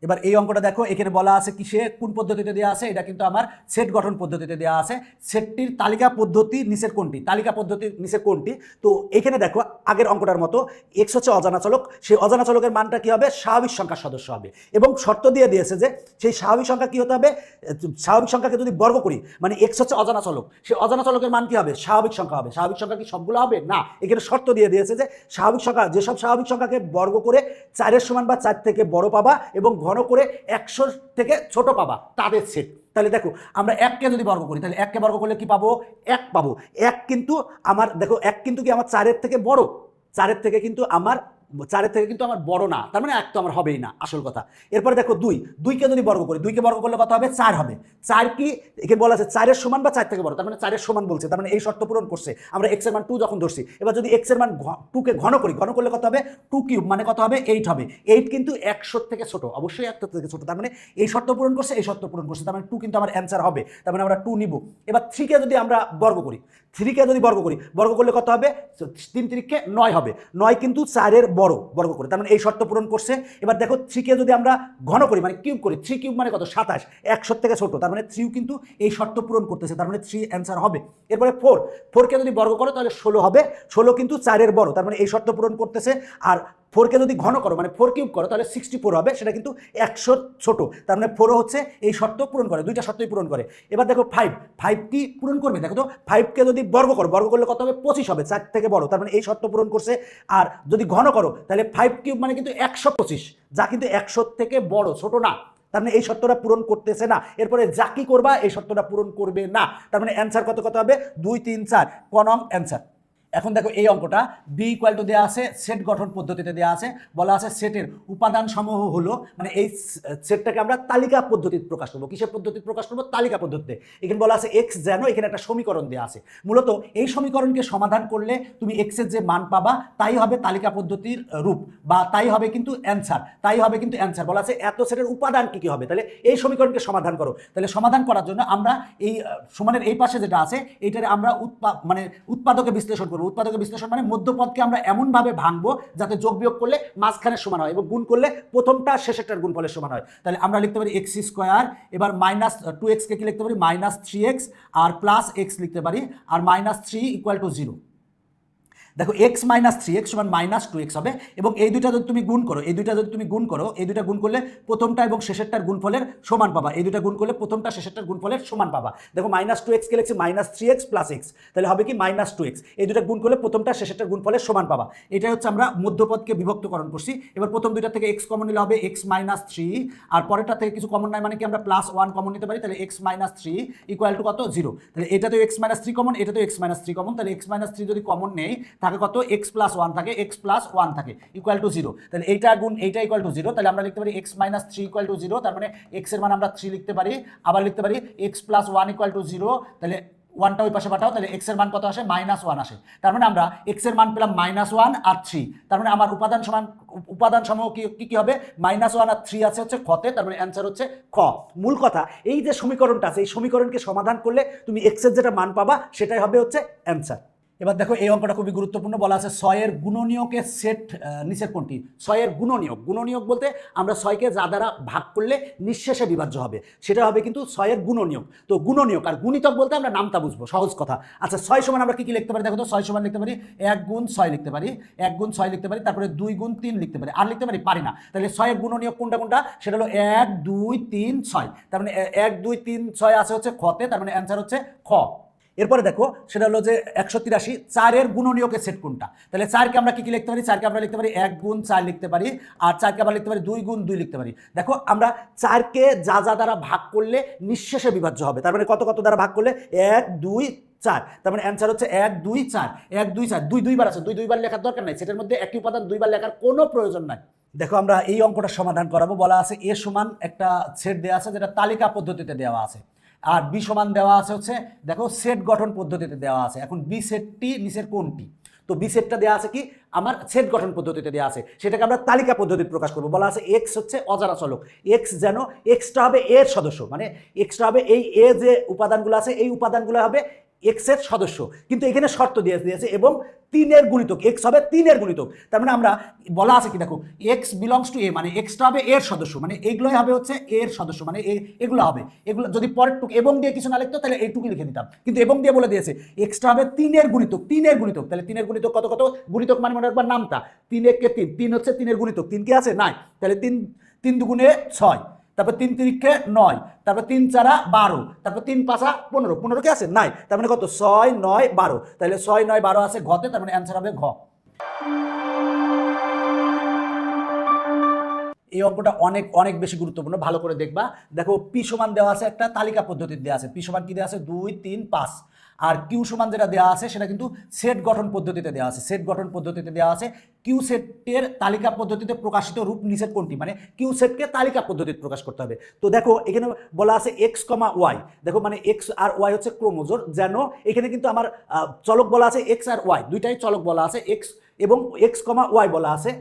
এবার এই অঙ্কটা দেখো, এখানে বলা আছে কিসে, কোন পদ্ধতিতে দেওয়া আছে? এটা কিন্তু আমার সেট গঠন পদ্ধতিতে দেওয়া আছে। সেটটির তালিকা পদ্ধতি নিচের কোনটি? তালিকা পদ্ধতি নিচের কোনটি? তো এখানে দেখো আগের অঙ্কটার মতো এক্স হচ্ছে অজানা চলক। সেই অজানা চলকের মানটা কি হবে? স্বাভাবিক সংখ্যার সদস্য হবে। এবং শর্ত দিয়ে দিয়েছে যে সেই স্বাভাবিক সংখ্যা কি হতে হবে? স্বাভাবিক সংখ্যাকে যদি বর্গ করি, মানে এক্স হচ্ছে অজানা চলক, সেই অজানা চলকের মান কি হবে? স্বাভাবিক সংখ্যা হবে। স্বাভাবিক সংখ্যা কি সবগুলো হবে? না। এখানে শর্ত দিয়ে দিয়েছে যে স্বাভাবিক সংখ্যা, যেসব স্বাভাবিক সংখ্যাকে বর্গ করে 4-এর সমান বা 4 থেকে বড় পাবা এবং ঘন করে 100 থেকে ছোট পাবা, তাদের সেট। তাহলে দেখো আমরা 1কে যদি বর্গ করি, তাহলে 1কে বর্গ করলে কি পাবো? 1 পাবো। 1 কিন্তু আমার, দেখো 1 কিন্তু কি আমার 4-এর থেকে বড়? 4-এর থেকে কিন্তু আমার বড় না, তার মানে 1 তো আমার হবেই না, আসল কথা। এরপরে দেখো 2কে যদি বর্গ করি, 2কে বর্গ করলে কত হবে? 4 হবে। 4 কি এখানে বলা আছে 4-এর সমান বা 4 থেকে বড়, তার মানে 4-এর সমান বলছে, তার মানে এই শর্ত পূরণ করছে। আমরা x এর মান 2 যখন ধরছি, এবার যদি x এর মান 2কে ঘন করি, ঘন করলে কত হবে? 2 কিউব মানে কত হবে? 8 হবে। 8 কিন্তু 100 থেকে ছোট, অবশ্যই 100 থেকে ছোট, তার মানে এই শর্ত পূরণ করছে, এই শর্ত পূরণ করছে, তার মানে 2 কিন্তু আমার অ্যান্সার হবে। তার মানে আমরা 2 নিব। এবার 3কে যদি আমরা বর্গ করি, বর্গ করলে কত হবে? 3 3কে 9 হবে। 9 কিন্তু 4-এর বড়, বর্গ করে, তার মানে এই শর্ত পূরণ করছে। এবার দেখো 3কে যদি আমরা ঘন করি, মানে কিউব করি, 3 কিউব মানে কত? 27, 100 থেকে ছোট, তার মানে 3 কিন্তু এই শর্ত পূরণ করতেছে, তার মানে 3 অ্যান্সার হবে। এরপরে 4কে যদি বর্গ করো তাহলে 16 হবে। 16 কিন্তু 4-এর বড়, তার মানে এই শর্ত পূরণ করতেছে। আর 4কে যদি ঘন করো, মানে 4 কিউব করো, তাহলে 64 হবে, সেটা কিন্তু 100 ছোট, তার মানে 4 হচ্ছে এই শর্ত পূরণ করে, দুইটা শর্তই পূরণ করে। এবার দেখো 5 কি পূরণ করবে? দেখো তো 5কে যদি বর্গ করলে কত হবে? 25 হবে, 4 থেকে বড়, তার মানে এই শর্ত পূরণ করছে। আর যদি ঘন করো তাহলে 5 কিউব মানে কিন্তু 125, যা কিন্তু 100 থেকে বড়, ছোট না, তার মানে এই শর্তটা পূরণ করতেছে না। এরপরে যা কি করবা, এই শর্তটা পূরণ করবে না, তার মানে অ্যান্সার কত হবে? 2 3 4, ক নং অ্যান্সার। এখন দেখো এই অঙ্কটা বি ইকুয়াল টু দেওয়া আছে, সেট গঠন পদ্ধতিতে দেওয়া আছে। বলা আছে সেটের উপাদান সমূহ হলো, মানে এই সেটটাকে আমরা তালিকা পদ্ধতিতে প্রকাশ করবো। কিসের পদ্ধতিতে প্রকাশ করবো? তালিকা পদ্ধতিতে। এখানে বলা আছে এক্স যেন, এখানে একটা সমীকরণ দেওয়া আছে। মূলত এই সমীকরণকে সমাধান করলে তুমি এক্স এর যে মান পাবা তাই হবে তালিকা পদ্ধতির রূপ, বা তাই হবে কিন্তু অ্যান্সার। বলা আছে এত সেটের উপাদান কি কি হবে। তাহলে এই সমীকরণকে সমাধান করো। তাহলে সমাধান করার জন্য আমরা এই সমানের এই পাশে যেটা আছে এইটারে আমরা উৎপাদকে বিশ্লেষণ করবো। উৎপাদকের বিশ্লেষণ মানে মধ্যপদকে আমরা এমনভাবে ভাঙবো যাতে যোগ বিয়োগ করলে মাঝখানের সমান হয় এবং গুণ করলে প্রথমটা শেষেরটার গুণফলের সমান হয়। তাহলে আমরা লিখতে পারি এক্স স্কোয়ার, এবার মাইনাস 2x কে কি লিখতে পারি? -3x, আর প্লাস x লিখতে পারি, আর -3 = 0। দেখো এক্স মাইনাস থ্রি এক্স সমান মাইনাস টু এক্স হবে, এবং এই দুইটা যদি তুমি গুণ করো, এই দুইটা গুণ করলে প্রথমটা এবং শেষেরটার গুণফলের সমান পাবা, এই দুইটা গুণ করলে প্রথমটা শেষেরটার গুণফলের সমান পাবা। দেখো মাইনাস টু এক্স কে লিখছি minus three x plus x, তাহলে হবে কি মাইনাস টু এক্স, এই দুইটা গুণ করলে প্রথমটা শেষেরটার গুণফলের সমান পাবা। এটাই হচ্ছে আমরা মধ্যপদকে বিভক্তকরণ করছি। এবার প্রথম দুইটা থেকে এক্স কমন নিলে হবে এক্স মাইনাস থ্রি, আর পরেরটা থেকে কিছু কমন নাই মানে কি আমরা প্লাস ওয়ান কমন নিতে পারি, তাহলে x minus three equal to কত, জিরো। তাহলে এটা তো এক্স মাইনাস থ্রি কমন, এটা তো এক্স মাইনাস থ্রি কমন, তাহলে এক্স মাইনাস থ্রি যদি কমন নেই থাকে কত, এক্স প্লাস ওয়ান থাকে, এক্স প্লাস ওয়ান থাকে ইকুয়াল টু জিরো। তাহলে এইটা গুণ এইটা ইকুয়াল টু জিরো, তাহলে আমরা লিখতে পারি x minus three equal to zero, তার মানে এক্স এর মান আমরা থ্রি লিখতে পারি, আবার লিখতে পারি x plus one equal to zero, তাহলে ওয়ানটা ওই পাশে পাঠাও, তাহলে এক্স এর মান কত আসে, মাইনাস ওয়ান আসে। তার মানে আমরা এক্স এর মান পেলাম মাইনাস ওয়ান আর থ্রি, তার মানে আমার উপাদান সমূহ কি হবে, মাইনাস ওয়ান আর থ্রি আছে হচ্ছে খতে, তার মানে অ্যান্সার হচ্ছে খ। মূল কথা এই যে সমীকরণটা আছে, এই সমীকরণকে সমাধান করলে তুমি এক্স এর যেটা মান পাবা সেটাই হবে হচ্ছে অ্যান্সার। এবার দেখো এই অঙ্কটা খুবই গুরুত্বপূর্ণ, বলা আছে ছয়ের গুণনীয়কের সেট নিচের কোনটি। ছয়ের গুণনীয়ক বলতে আমরা ছয়কে যা দ্বারা ভাগ করলে নিঃশেষে বিভাজ্য হবে সেটা হবে কিন্তু ছয়ের গুণনীয়ক। তো গুণনীয়ক আর গুণিতক বলতে আমরা নামটা বুঝবো, সহজ কথা। আচ্ছা ছয় সমান আমরা কি লিখতে পারি, দেখো তো ছয় সমান লিখতে পারি এক গুণ ছয় লিখতে পারি, তারপরে দুই গুণ তিন লিখতে পারি, আর লিখতে পারি না। তাহলে ছয়ের গুণনীয়ক কোনটা সেটা হলো এক দুই তিন ছয়, তার মানে এক দুই তিন ছয় আছে হচ্ছে খতে, তার মানে অ্যান্সার হচ্ছে খ। এরপরে দেখো সেটা হলো যে 183 চারের গুণনীয়কের সেট কোনটা। তাহলে চারকে আমরা কি লিখতে পারি, চারকে আমরা লিখতে পারি এক গুণ চার লিখতে পারি, আর চারকে আবার লিখতে পারি দুই গুণ দুই লিখতে পারি। দেখো আমরা চারকে যা দ্বারা ভাগ করলে নিঃশেষে বিভাজ্য হবে, তার মানে কত দ্বারা ভাগ করলে এক দুই চার, তার মানে অ্যান্সার হচ্ছে এক দুই চার, এক দুই চার, দুইবার আছে, দুইবার লেখার দরকার নাই, সেটার মধ্যে একটি উপাদান দুইবার লেখার কোনো প্রয়োজন নাই। দেখো আমরা এই অঙ্কটা সমাধান করাবো, বলা আছে এ সমান একটা সেট দেওয়া আছে যেটা তালিকা পদ্ধতিতে দেওয়া আছে, আর বি সমান দেওয়া আছে হচ্ছে দেখো সেট গঠন পদ্ধতিতে দেওয়া আছে। এখন বি সেটটি নিচের কোনটি, তো বি সেটটা দেওয়া আছে কি আমার সেট গঠন পদ্ধতিতে দেওয়া আছে, সেটাকে আমরা তালিকা পদ্ধতিতে প্রকাশ করবো। বলা আছে এক্স হচ্ছে অজানা চলক, এক্স যেন এক্সটা হবে এর সদস্য, মানে এক্সটা হবে এই এ যে উপাদানগুলো আছে এই উপাদানগুলো হবে এক্স এর সদস্য, কিন্তু এখানে শর্ত দিয়েছে এবং তিনের গুণিতক, এক্স হবে তিনের গুণিতক। তার মানে আমরা বলা আছে কি দেখো এক্স বিলংস টু এ, মানে এক্সটা হবে এর সদস্য, মানে এইগুলোই হবে হচ্ছে এর সদস্য, মানে এগুলো হবে, এগুলো যদি পরের টুক এবং দিয়ে কিছু না লিখতো তাহলে এইটুকু লিখে দিতাম, কিন্তু এবং দিয়ে বলে দিয়েছে এক্সটা হবে তিনের গুণিতক, তাহলে তিনের গুণিতক কত গুণিতক মানে মনে রাখবার নামটা, তিন একে তিন, তিন হচ্ছে তিনের গুণিতক, তিন কি আছে নাই, তাহলে তিন দুগুণে ছয়, তারপর তিন তিরিখে নয়, তারপর তিন চারা 12, তারপর তিন পাঁচা 15 কি আছে নাই, তার মানে কত 6 9 12, তাহলে 6 9 12 আছে ঘতে, তার মানে অ্যান্সার হবে ঘ। এই অঙ্কটা অনেক অনেক বেশি গুরুত্বপূর্ণ, ভালো করে দেখবা। দেখো পি সমান দেওয়া আছে একটা তালিকা পদ্ধতিতে দেওয়া আছে, পি সমান কি দেওয়া আছে 2 3 5, আর কিউ সমান যেটা দেওয়া আছে সেটা কিন্তু সেট গঠন পদ্ধতিতে দেওয়া আছে, সেট গঠন পদ্ধতিতে দেওয়া আছে। কিউ সেটের তালিকা পদ্ধতিতে প্রকাশিত রূপ নিচের কোনটি, মানে কিউ সেটকে তালিকা পদ্ধতিতে প্রকাশ করতে হবে। তো দেখো এখানে বলা আছে এক্স কমা ওয়াই, দেখো মানে এক্স আর ওয়াই হচ্ছে ক্রোমোজোর, যেন এখানে কিন্তু আমার চলক বলা আছে এক্স আর ওয়াই, দুইটাই চলক বলা আছে এক্স এবং এক্স কমা ওয়াই বলা আছে।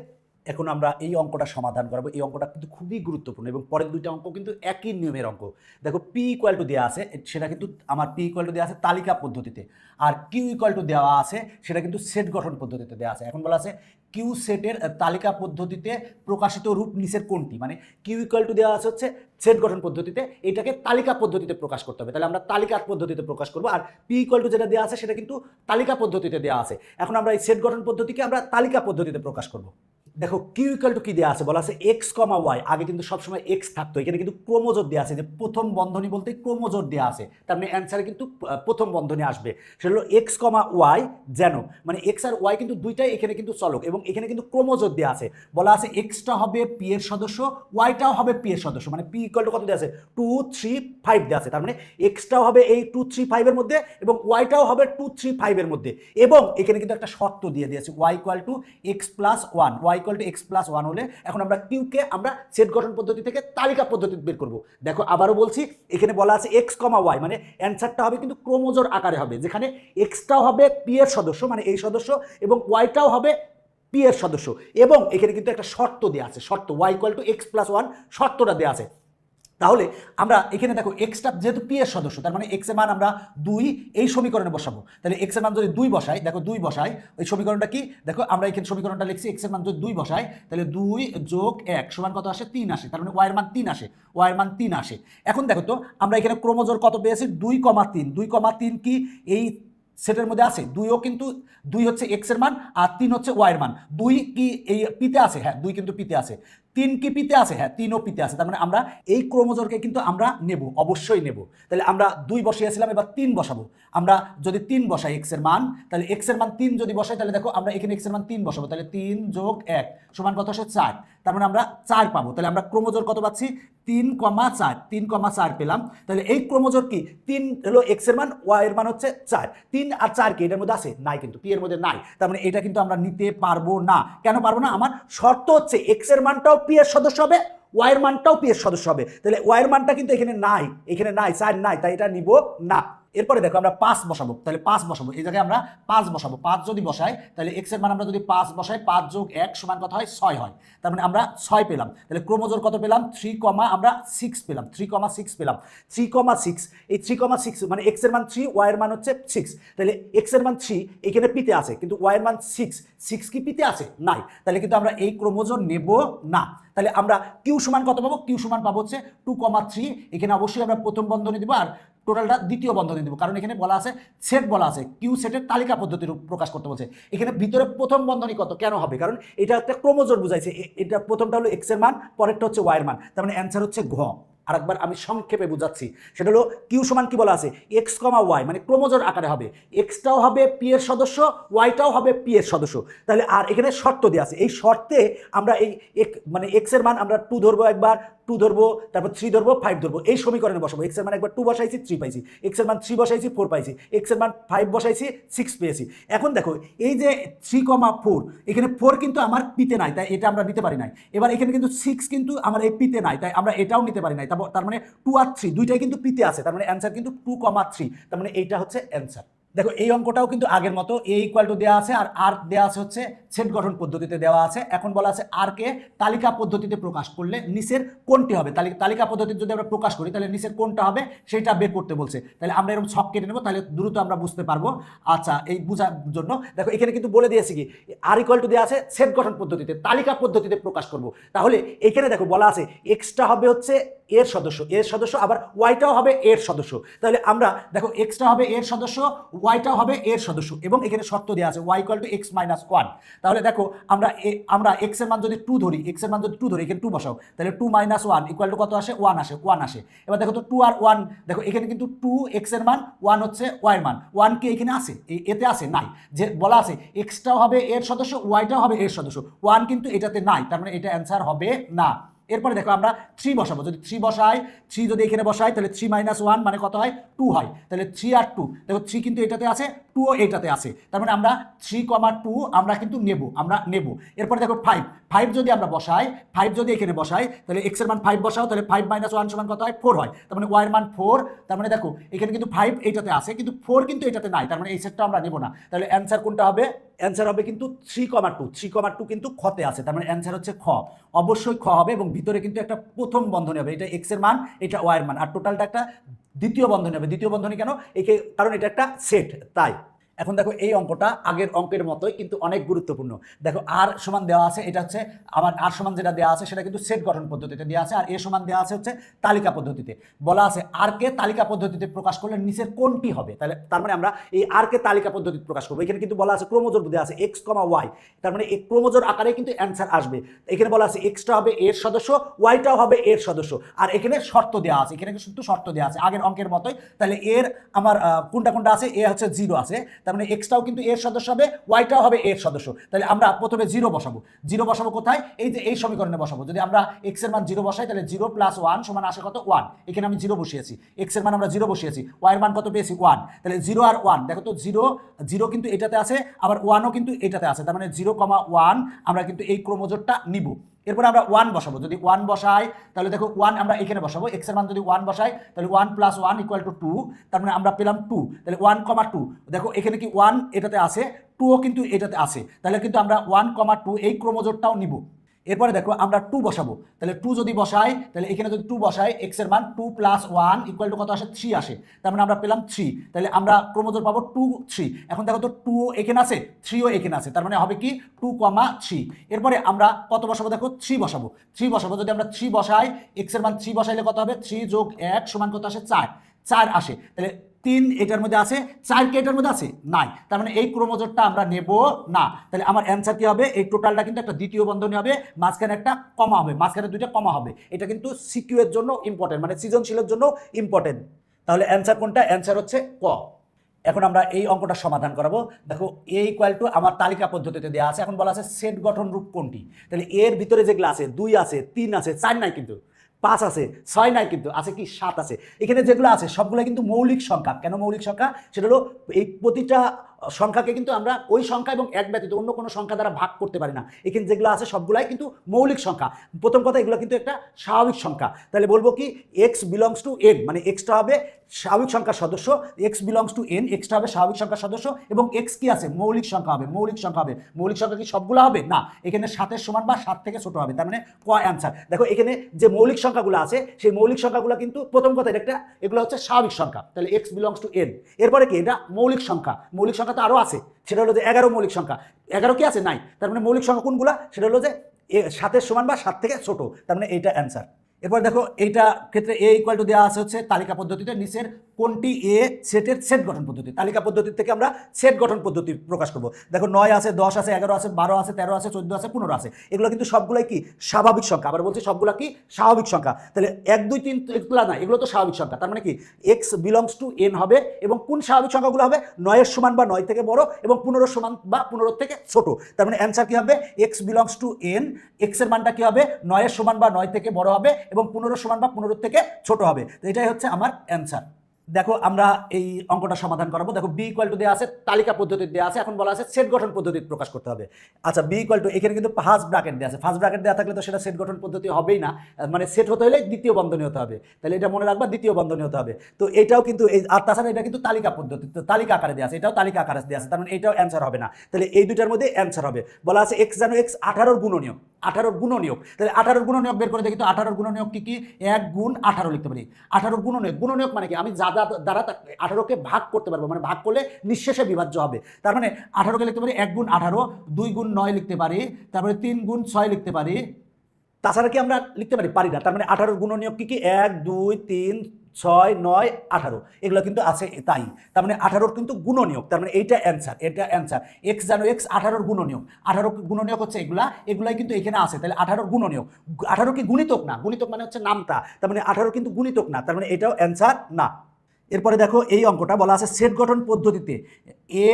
এখন আমরা এই অঙ্কটা সমাধান করবো, এই অঙ্কটা কিন্তু খুবই গুরুত্বপূর্ণ এবং পরের দুইটা অঙ্ক কিন্তু একই নিয়মের অঙ্ক। দেখো পি ইকুয়াল টু দেওয়া আছে, সেটা কিন্তু আমার পি ইকুয়াল টু দেওয়া আছে তালিকা পদ্ধতিতে, আর কিউ ইকুয়াল টু দেওয়া আছে সেটা কিন্তু সেট গঠন পদ্ধতিতে দেওয়া আছে। এখন বলা আছে কিউ সেটের তালিকা পদ্ধতিতে প্রকাশিত রূপ নিচের কোনটি, মানে কিউ ইকুয়াল টু দেওয়া আছে হচ্ছে সেট গঠন পদ্ধতিতে, এটাকে তালিকা পদ্ধতিতে প্রকাশ করতে হবে, তাহলে আমরা তালিকা পদ্ধতিতে প্রকাশ করবো। আর পি ইকুয়াল টু যেটা দেওয়া আছে সেটা কিন্তু তালিকা পদ্ধতিতে দেওয়া আছে। এখন আমরা এই সেট গঠন পদ্ধতিকে আমরা তালিকা পদ্ধতিতে প্রকাশ করবো। দেখো কিউ ইকুয়াল টু কি দেওয়া আছে, বলা আছে এক্স কমা ওয়াই, আগে কিন্তু সবসময় এক্স থাকতো, এখানে কিন্তু ক্রোমোজোর দেওয়া আছে, যে প্রথম বন্ধনী বলতে ক্রোমোজোর দেওয়া আছে, তার মানে অ্যান্সারে কিন্তু প্রথম বন্ধনী আসবে, সেটা হলো এক্স কমা ওয়াই, যেন মানে এক্স আর ওয়াই কিন্তু দুইটাই এখানে কিন্তু চলক এবং এখানে কিন্তু ক্রোমোজোর দেওয়া আছে। বলা আছে এক্সটা হবে পি এর সদস্য, ওয়াইটাও হবে পি এর সদস্য, মানে পি ইকুয়াল টু কত দেওয়া আছে 2 3 5 দেওয়া আছে, তার মানে এক্সটাও হবে এই 2 3 5 এর মধ্যে এবং ওয়াইটাও হবে 2 3 5 এর মধ্যে, এবং এখানে কিন্তু একটা শর্ত দিয়ে দিয়েছে y equal to x plus one, y equal to x plus one হলে এখন আমরা কিউকে আমরা সেট গঠন পদ্ধতি থেকে তালিকা পদ্ধতি বের করব। দেখো আবারও বলছি এখানে বলা আছে এক্স কমা ওয়াই, মানে অ্যান্সারটা হবে কিন্তু ক্রোমোজোর আকারে হবে, যেখানে এক্সটাও হবে পি এর সদস্য মানে এই সদস্য এবং ওয়াইটাও হবে পি এর সদস্য, এবং এখানে কিন্তু একটা শর্ত দেওয়া আছে, শর্ত y equal to x plus one শর্তটা দেওয়া আছে। তাহলে আমরা এখানে দেখো এক্সটা যেহেতু পি এর সদস্য, তার মানে এক্স এর মান আমরা 2 এই সমীকরণে বসাবো, তাহলে এক্স এর মান যদি 2 বসাই, দেখো 2 বসাই, ওই সমীকরণটা কি দেখো আমরা এখানে সমীকরণটা লিখছি, এক্স এর মান যদি 2 বসাই তাহলে 2 যোগ 1 সমান কত আসে 3 আসে, তার মানে ওয়াই এর মান 3 আসে, ওয়াই এর মান 3 আসে। এখন দেখো তো আমরা এখানে ক্রোমোজোর কত পেয়েছি 2,3, 2,3 কি এই সেটের মধ্যে আছে, 2ও কিন্তু 2 হচ্ছে এক্স এর মান আর 3 হচ্ছে ওয়াই এর মান। 2 কি এই পিতে আছে? হ্যাঁ 2 কিন্তু পিতে আছে। 3 কি পিতে আছে? হ্যাঁ 3ও পিতে আছে। তার মানে আমরা এই ক্রোমোজোমকে কিন্তু আমরা নেব, অবশ্যই নেব। তাহলে আমরা 2 বসিয়েছিলাম, এবার 3 বসাবো। আমরা যদি 3 বসাই এক্স এর মান, তাহলে এক্স এর মান 3 যদি বসাই, তাহলে দেখো আমরা এখানে এক্স এর মান 3 বসাবো, তাহলে 3 যোগ 1 সমান কত আসে? 4। তার মানে আমরা 4 পাবো। তাহলে আমরা ক্রোমোজোম কত পাচ্ছি? 3,4, 3,4 পেলাম। তাহলে এই ক্রোমোজোম কি 3 হলো এক্স এর মান, ওয়াই এর মান হচ্ছে 4। 3 আর 4 কি এটার মধ্যে আছে? নাই, কিন্তু পি এর মধ্যে নাই। তার মানে এটা কিন্তু আমরা নিতে পারবো না। কেন পারবো না? আমার শর্ত হচ্ছে এক্স এর মানটাও পি এর সদস্য হবে, ওয়াই এর মানটাও পি এর সদস্য হবে। তাহলে ওয়াই এর মানটা কিন্তু এখানে নাই, এখানে নাই, 4 নাই, তাই এটা নিব না। এরপরে দেখো আমরা 5 বসাবো, তাহলে 5 বসাবো, এই জায়গায় আমরা 5 বসাবো। 5 যদি বসাই, তাহলে এক্স এর মান আমরা যদি 5 বসাই, 5 যোগ 1 সমান কত হয়? 6 হয়। তার মানে আমরা 6 পেলাম। তাহলে ক্রোমোজোম কত পেলাম? 3, আমরা 6 পেলাম, 3,6 পেলাম। 3,6, এই 3,6 মানে এক্স এর মান 3, ওয়াই এর মান হচ্ছে 6। তাহলে এক্স এর মান 3 এখানে পিতে আছে, কিন্তু ওয়াই এর মান 6 কি পিতে আছে? নাই। তাহলে কিন্তু আমরা এই ক্রোমোজোম নেব না। তাহলে আমরা কিউ সমান কত পাবো? কিউ সমান পাবো হচ্ছে 2,3। এখানে অবশ্যই আমরা প্রথম বন্ধনী দিব আর টোটালটা দ্বিতীয় বন্ধনী দিব, কারণ এখানে বলা আছে সেট বলা আছে, কিউ সেটের তালিকা পদ্ধতির প্রকাশ করতে বলছে। এখানে ভিতরে প্রথম বন্ধনী কত কেন হবে? কারণ এটা একটা ক্রোমোজোম বুঝাইছে। এটা প্রথমটা হলো এক্স এর মান, পরেরটা হচ্ছে ওয়াই এর মান। তার মানে অ্যান্সার হচ্ছে ঘ। আরেকবার আমি সংক্ষেপে বুঝাচ্ছি, সেটা হলো কিউ সমান কি বলা আছে? এক্স কমা ওয়াই, মানে ক্রোমোজোম আকারে হবে। এক্সটাও হবে পি এর সদস্য, ওয়াইটাও হবে পি এর সদস্য। তাহলে আর এখানে শর্ত দেওয়া আছে, এই শর্তে আমরা এই মানে এক্স এর মান আমরা 2 ধরবো, একবার 2 ধরবো, তারপর 3 ধরবো, 5 ধরবো, এই সমীকরণে বসাবো। এক্স এর মান একবার 2 বসাইছি, 3 পাইছি। এক্স এর মান 3 বসাইছি, 4 পাইছি। এক্স এর মান 5 বসাইছি, 6 পেয়েছি। এখন দেখো এই যে 3,4, এখানে 4 কিন্তু আমার পিতে নাই, তাই এটা আমরা নিতে পারি নাই। এবার এখানে কিন্তু 6 কিন্তু আমার এই পিতে নাই, তাই আমরা এটাও নিতে পারি নাই। তার মানে 2 আর 3 দুইটাই কিন্তু পিতে আছে। তার মানে অ্যান্সার কিন্তু 2,3। তার মানে এইটা হচ্ছে অ্যান্সার। দেখো এই অঙ্কটাও কিন্তু আগের মতো এ ইকুয়াল টু দেওয়া আছে, আর আর দেওয়া আছে হচ্ছে সেট গঠন পদ্ধতিতে দেওয়া আছে। এখন বলা আছে আর কে তালিকা পদ্ধতিতে প্রকাশ করলে নিচের কোনটি হবে? তালিকা পদ্ধতিতে যদি আমরা প্রকাশ করি, তাহলে নিচের কোনটা হবে সেটা বের করতে বলছে। তাহলে আমরা এরকম ছক কেটে নেবো, তাহলে দ্রুত আমরা বুঝতে পারবো। আচ্ছা, এই বোঝার জন্য দেখো এখানে কিন্তু বলে দিয়েছি কি আর ইকুয়াল টু দেওয়া আছে সেট গঠন পদ্ধতিতে, তালিকা পদ্ধতিতে প্রকাশ করব। তাহলে এখানে দেখো বলা আছে এক্সটা হবে হচ্ছে এর সদস্য, আবার ওয়াইটাও হবে এর সদস্য। তাহলে আমরা দেখো এক্সটা হবে এর সদস্য, ওয়াইটাও হবে এর সদস্য, এবং এখানে শর্ত দেওয়া আছে y equal to x minus 1। তাহলে দেখো আমরা এক্স এর মান যদি 2 ধরি, এখানে 2 বসাও, তাহলে 2 মাইনাস 1 ইকুয়াল টু কত আসে? 1 আসে। এবার দেখো তো 2 আর 1, দেখো এখানে কিন্তু 2 এক্স এর মান, 1 হচ্ছে ওয়াই এর মান। 1 কি এখানে আছে? এতে আছে? নাই। যে বলা আছে এক্সটাও হবে এর সদস্য, ওয়াইটাও হবে এর সদস্য, 1 কিন্তু এটাতে নাই। তার মানে এটা অ্যান্সার হবে না। এরপরে দেখো আমরা 3 বসাবো, যদি 3 বসাই, 3 যদি এখানে বসাই, তাহলে 3 মাইনাস 1 মানে কত হয়? 2 হয়। তাহলে 3 আর 2, দেখো 3 কিন্তু এটাতে আছে, 2ও এটাতে আছে। তার মানে আমরা 3,2 আমরা কিন্তু নেব। এরপরে দেখো 5 যদি আমরা বসাই, 5 যদি এখানে বসাই, তাহলে এক্স এর মান 5 বসাও, তাহলে 5 মাইনাস 1 সমান কত হয়? 4 হয়। তার মানে ওয়াই এর মান 4। তার মানে দেখো এখানে কিন্তু 5 এটাতে আছে, কিন্তু 4 কিন্তু এটাতে নাই। তার মানে এই সেটটা আমরা নেব না। তাহলে অ্যান্সার কোনটা হবে? অ্যান্সার হবে কিন্তু 3,2 কিন্তু খতে আছে। তার মানে অ্যান্সার হচ্ছে খ। অবশ্যই খ হবে, এবং ভিতরে কিন্তু একটা প্রথম বন্ধনী হবে, এটা এক্স এর মান, এটা ওয়াই এর মান, আর টোটালটা একটা দ্বিতীয় বন্ধনী হবে। দ্বিতীয় বন্ধনী কেন? কারণ এটা একটা সেট, তাই। এখন দেখো এই অঙ্কটা আগের অঙ্কের মতোই কিন্তু অনেক গুরুত্বপূর্ণ। দেখো আর সমান দেওয়া আছে, এটা হচ্ছে আমার আর সমান যেটা দেওয়া আছে সেটা কিন্তু সেট গঠন পদ্ধতিতে দেওয়া আছে, আর এ সমান দেওয়া আছে হচ্ছে তালিকা পদ্ধতিতে। বলা আছে আর কে তালিকা পদ্ধতিতে প্রকাশ করলে নিচের কোনটি হবে? তাহলে তার মানে আমরা এই আর কে তালিকা পদ্ধতিতে প্রকাশ করবো। এখানে কিন্তু বলা আছে ক্রোমোজোম দেওয়া আছে এক্স কমা ওয়াই, তার মানে এই ক্রোমোজোম আকারে কিন্তু অ্যান্সার আসবে। এখানে বলা আছে এক্সটা হবে এর সদস্য, ওয়াইটাও হবে এর সদস্য, আর এখানে শর্ত দেওয়া আছে, এখানে কিন্তু শর্ত দেওয়া আছে আগের অঙ্কের মতোই। তাহলে এর আমার কোনটা আছে? এ হচ্ছে 0 আছে, তার মানে এক্সটাও কিন্তু এর সদস্য হবে, ওয়াইটাও হবে এর সদস্য। তাহলে আমরা প্রথমে 0 বসাবো কোথায়? এই যে এই সমীকরণে বসাবো। যদি আমরা এক্স এর মান 0 বসাই, তাহলে 0 প্লাস 1 সমান আসে কত? 1। এখানে আমি 0 বসিয়েছি, এক্স এর মান আমরা 0 বসিয়েছি, ওয়াই এর মান কত পেয়েছি? 1। তাহলে 0 আর 1, দেখো তো 0 কিন্তু এটাতে আছে, আবার 1ও কিন্তু এটাতে আছে। তার মানে 0,1 আমরা কিন্তু এই ক্রোমোজোমটা নিব। এরপরে আমরা 1 বসাবো, যদি 1 বসাই, তাহলে দেখো 1 আমরা এখানে বসাবো। এক্স এর মান যদি 1 বসাই, তাহলে 1 প্লাস 1 ইকুয়াল টু 2। তার মানে আমরা পেলাম 2। তাহলে 1,2, দেখো এখানে কি 1 এটাতে আছে, 2ও কিন্তু এটাতে আছে। তাহলে কিন্তু আমরা 1,2 এই ক্রোমোজোমটাও নিব। এরপরে দেখো আমরা 2 বসাবো, তাহলে 2 যদি বসাই, তাহলে এখানে যদি 2 বসাই, এক্স এর মান 2 প্লাস 1 ইকুয়াল টু কত আসে? 3 আসে। তার মানে আমরা পেলাম 3। তাহলে আমরা ক্রোমোজোম পাবো 2, 3। এখন দেখো তো 2ও এখানে আছে, 3ও এখানে আছে, তার মানে হবে কি 2,3। এরপরে আমরা কত বসাবো? দেখো 3 বসাবো। যদি আমরা 3 বসাই, এক্স এর মান 3 বসাইলে কত হবে? 3 যোগ 1 সমান কত আসে? 4 আসে। তাহলে 3 এটার মধ্যে আছে, 4 কি এটার মধ্যে আছে? নাই। তার মানে এই ক্রোমোজোমটা আমরা নেব না। তাহলে আমার অ্যান্সার কি হবে? এই টোটালটা কিন্তু একটা দ্বিতীয় বন্ধনী হবে, মাঝখানে একটা কমা হবে, মাঝখানে দুইটা কমা হবে। এটা কিন্তু সিকিউ এর জন্য ইম্পর্টেন্ট, মানে সৃজনশীলের জন্য ইম্পর্টেন্ট। তাহলে অ্যান্সার কোনটা? অ্যান্সার হচ্ছে ক। এখন আমরা এই অঙ্কটা সমাধান করাবো। দেখো এ ইকুয়াল টু আমার তালিকা পদ্ধতিতে দেওয়া আছে, এখন বলা আছে সেট গঠন রূপ কোনটি। তাহলে এর ভিতরে যেগুলো আছে 2 আছে, 3 আছে, 4 নাই কিন্তু, 5 আছে, 6 নাই কিন্তু, আছে কি 7 আছে। এখানে যেগুলো আছে সবগুলো কিন্তু মৌলিক সংখ্যা। কেন মৌলিক সংখ্যা? সেটা হলো এই প্রতিটা সংখ্যাকে কিন্তু আমরা ওই সংখ্যা এবং এক ব্যতীত অন্য কোনো সংখ্যা দ্বারা ভাগ করতে পারি না। এখানে যেগুলো আছে সবগুলাই কিন্তু মৌলিক সংখ্যা। প্রথম কথা, এগুলো কিন্তু একটা স্বাভাবিক সংখ্যা। তাহলে বলবো কি এক্স বিলংস টু এন, মানে এক্সটা হবে স্বাভাবিক সংখ্যার সদস্য, x belongs to N, extra হবে স্বাভাবিক সংখ্যার সদস্য, এবং এক্স কি আছে? মৌলিক সংখ্যা হবে, মৌলিক সংখ্যা হবে। মৌলিক সংখ্যা কি সবগুলো হবে? না, এখানে 7-এর সমান বা 7 থেকে ছোট হবে। তার মানে ক অ্যান্সার। দেখো এখানে যে মৌলিক সংখ্যাগুলো আছে সেই মৌলিক সংখ্যাগুলো কিন্তু প্রথম কথা এটা এগুলো হচ্ছে স্বাভাবিক সংখ্যা। তাহলে এক্স বিলংস টু এন। এরপরে কি? এটা মৌলিক সংখ্যা। মৌলিক সংখ্যা তো আরও আছে, সেটা হলো যে 11 মৌলিক সংখ্যা। 11 কি আছে? নাই। তার মানে মৌলিক সংখ্যা কোনগুলা? সেটা হলো যে 7-এর সমান বা 7 থেকে ছোট। তার মানে এইটা অ্যান্সার। এরপর দেখো এইটা ক্ষেত্রে এ ইকুয়াল টু দেওয়া আছে হচ্ছে তালিকা পদ্ধতিতে, নিচের কোনটি এ সেটের সেট গঠন পদ্ধতি। তালিকা পদ্ধতি থেকে আমরা সেট গঠন পদ্ধতি প্রকাশ করব। দেখো 9 আছে, 10 আছে, 11 আছে, 12 আছে, 13 আছে, 14 আছে, 15 আছে। এগুলো কিন্তু সবগুলাই কি? স্বাভাবিক সংখ্যা। আবার বলছি সবগুলা কি? স্বাভাবিক সংখ্যা। তাহলে 1, 2, 3 এগুলো না, এগুলো তো স্বাভাবিক সংখ্যা। তার মানে কি এক্স বিলংস টু এন হবে, এবং কোন স্বাভাবিক সংখ্যাগুলো হবে? 9-এর সমান বা 9 থেকে বড় এবং 15-এর সমান বা 15 থেকে ছোট। তার মানে অ্যান্সার কি হবে? X belongs to N, x এর মানটা কি হবে? 9-এর সমান বা 9 থেকে বড় হবে এবং 15-এর সমান বা 15 থেকে ছোট হবে। তো এটাই হচ্ছে আমার অ্যান্সার। দেখো আমরা এই অঙ্কটা সমাধান করাবো। দেখো বি ইকুয়াল টু দেওয়া আছে তালিকা পদ্ধতি দেওয়া আছে, এখন বলা আছে সেট গঠন পদ্ধতি প্রকাশ করতে হবে। আচ্ছা বি ইকুয়াল টু, এখানে কিন্তু ফার্স্ট ব্র্যাকেট দেওয়া আছে। ফার্স্ট ব্র্যাকেট দেওয়া থাকলে তো সেটা সেট গঠন পদ্ধতি হবেই না, মানে সেট হতে হলে দ্বিতীয় বন্ধনী হতে হবে। তাহলে এটা মনে রাখবা, দ্বিতীয় বন্ধনী হতে হবে। তো এটাও কিন্তু এই, আর তাছাড়া এটা কিন্তু তালিকা পদ্ধতি, তো তালিকা আকারে দেওয়া আছে, এটাও তালিকা আকারে দেওয়া আছে। তার মানে এটাও অ্যান্সার হবে না। তাহলে এই দুইটার মধ্যে অ্যান্সার হবে। বলা আছে এক্স জানো এক্স 18-র গুণনীয়ক। 18-র গুণনীয়ক, তাহলে 18-র গুণনীয়ক বের করে দেখি তো। 18-র গুণনীয়ক কি কি? 1 গুণ 18 লিখতে পারি। 18-র গুণনীয়ক, গুণনীয়ক মানে কি? আমি যা দ্বারা 18কে ভাগ করতে পারবো, মানে ভাগ করলে নিঃশেষে বিভাজ্য হবে। তার মানে 18কে লিখতে পারি 1 গুণ 18, 2 গুণ 9 লিখতে পারি, তারপরে 3 গুণ 6 লিখতে পারি। তাছাড়া কি আমরা লিখতে পারি? পারি না। তার মানে 18-র গুণনীয়ক কি কি? 1, 2, 3, 6, 9, 18 এগুলো কিন্তু আছে তাই। তার মানে 18-র কিন্তু গুণনীয়ক। তার মানে এইটা অ্যান্সার, এটা অ্যান্সার। এক্স জানো এক্স 18-র গুণনীয়ক। 18 গুণনীয়ক হচ্ছে এগুলাই কিন্তু এখানে আছে। তাহলে 18-র গুণনীয়ক। 18 কি গুণিতক না? গুণিতক মানে হচ্ছে নামতা। তার মানে 18 কিন্তু গুণিতক না। তার মানে এটাও অ্যান্সার না। এরপরে দেখো এই অঙ্কটা বলা আছে সেট গঠন পদ্ধতিতে এ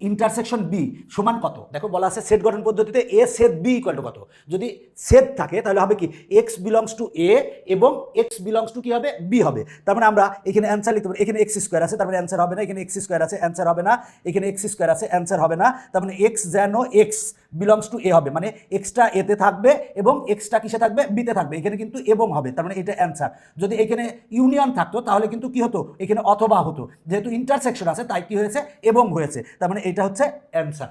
ইন্টারসেকশন বি সমান কত। দেখো বলা আছে সেট গঠন পদ্ধতিতে এ সেট বি ইকুয়াল টু কত। যদি সেট থাকে তাহলে হবে কি এক্স বিলংস টু এ এবং এক্স বিলংস টু কি হবে? বি হবে। তার মানে আমরা এখানে অ্যান্সার লিখতে পারি, এখানে এক্স স্কোয়ার আছে, তার মানে অ্যান্সার হবে না। এখানে এক্স স্কোয়ার আছে, অ্যান্সার হবে না। এখানে এক্স স্কোয়ার আছে, অ্যান্সার হবে না। তার মানে এক্স যেন এক্স বিলংস টু এ হবে, মানে এক্সটা এতে থাকবে এবং এক্সটা কিসে থাকবে? বিতে থাকবে। এখানে কিন্তু এবং হবে, তার মানে এটা অ্যান্সার। যদি এখানে ইউনিয়ন থাকতো তাহলে কিন্তু কি হতো? এখানে অথবা হতো। যেহেতু ইন্টারসেকশন আছে তাই কি হয়েছে? এবং হয়েছে। তার মানে এটা হচ্ছে অ্যান্সার।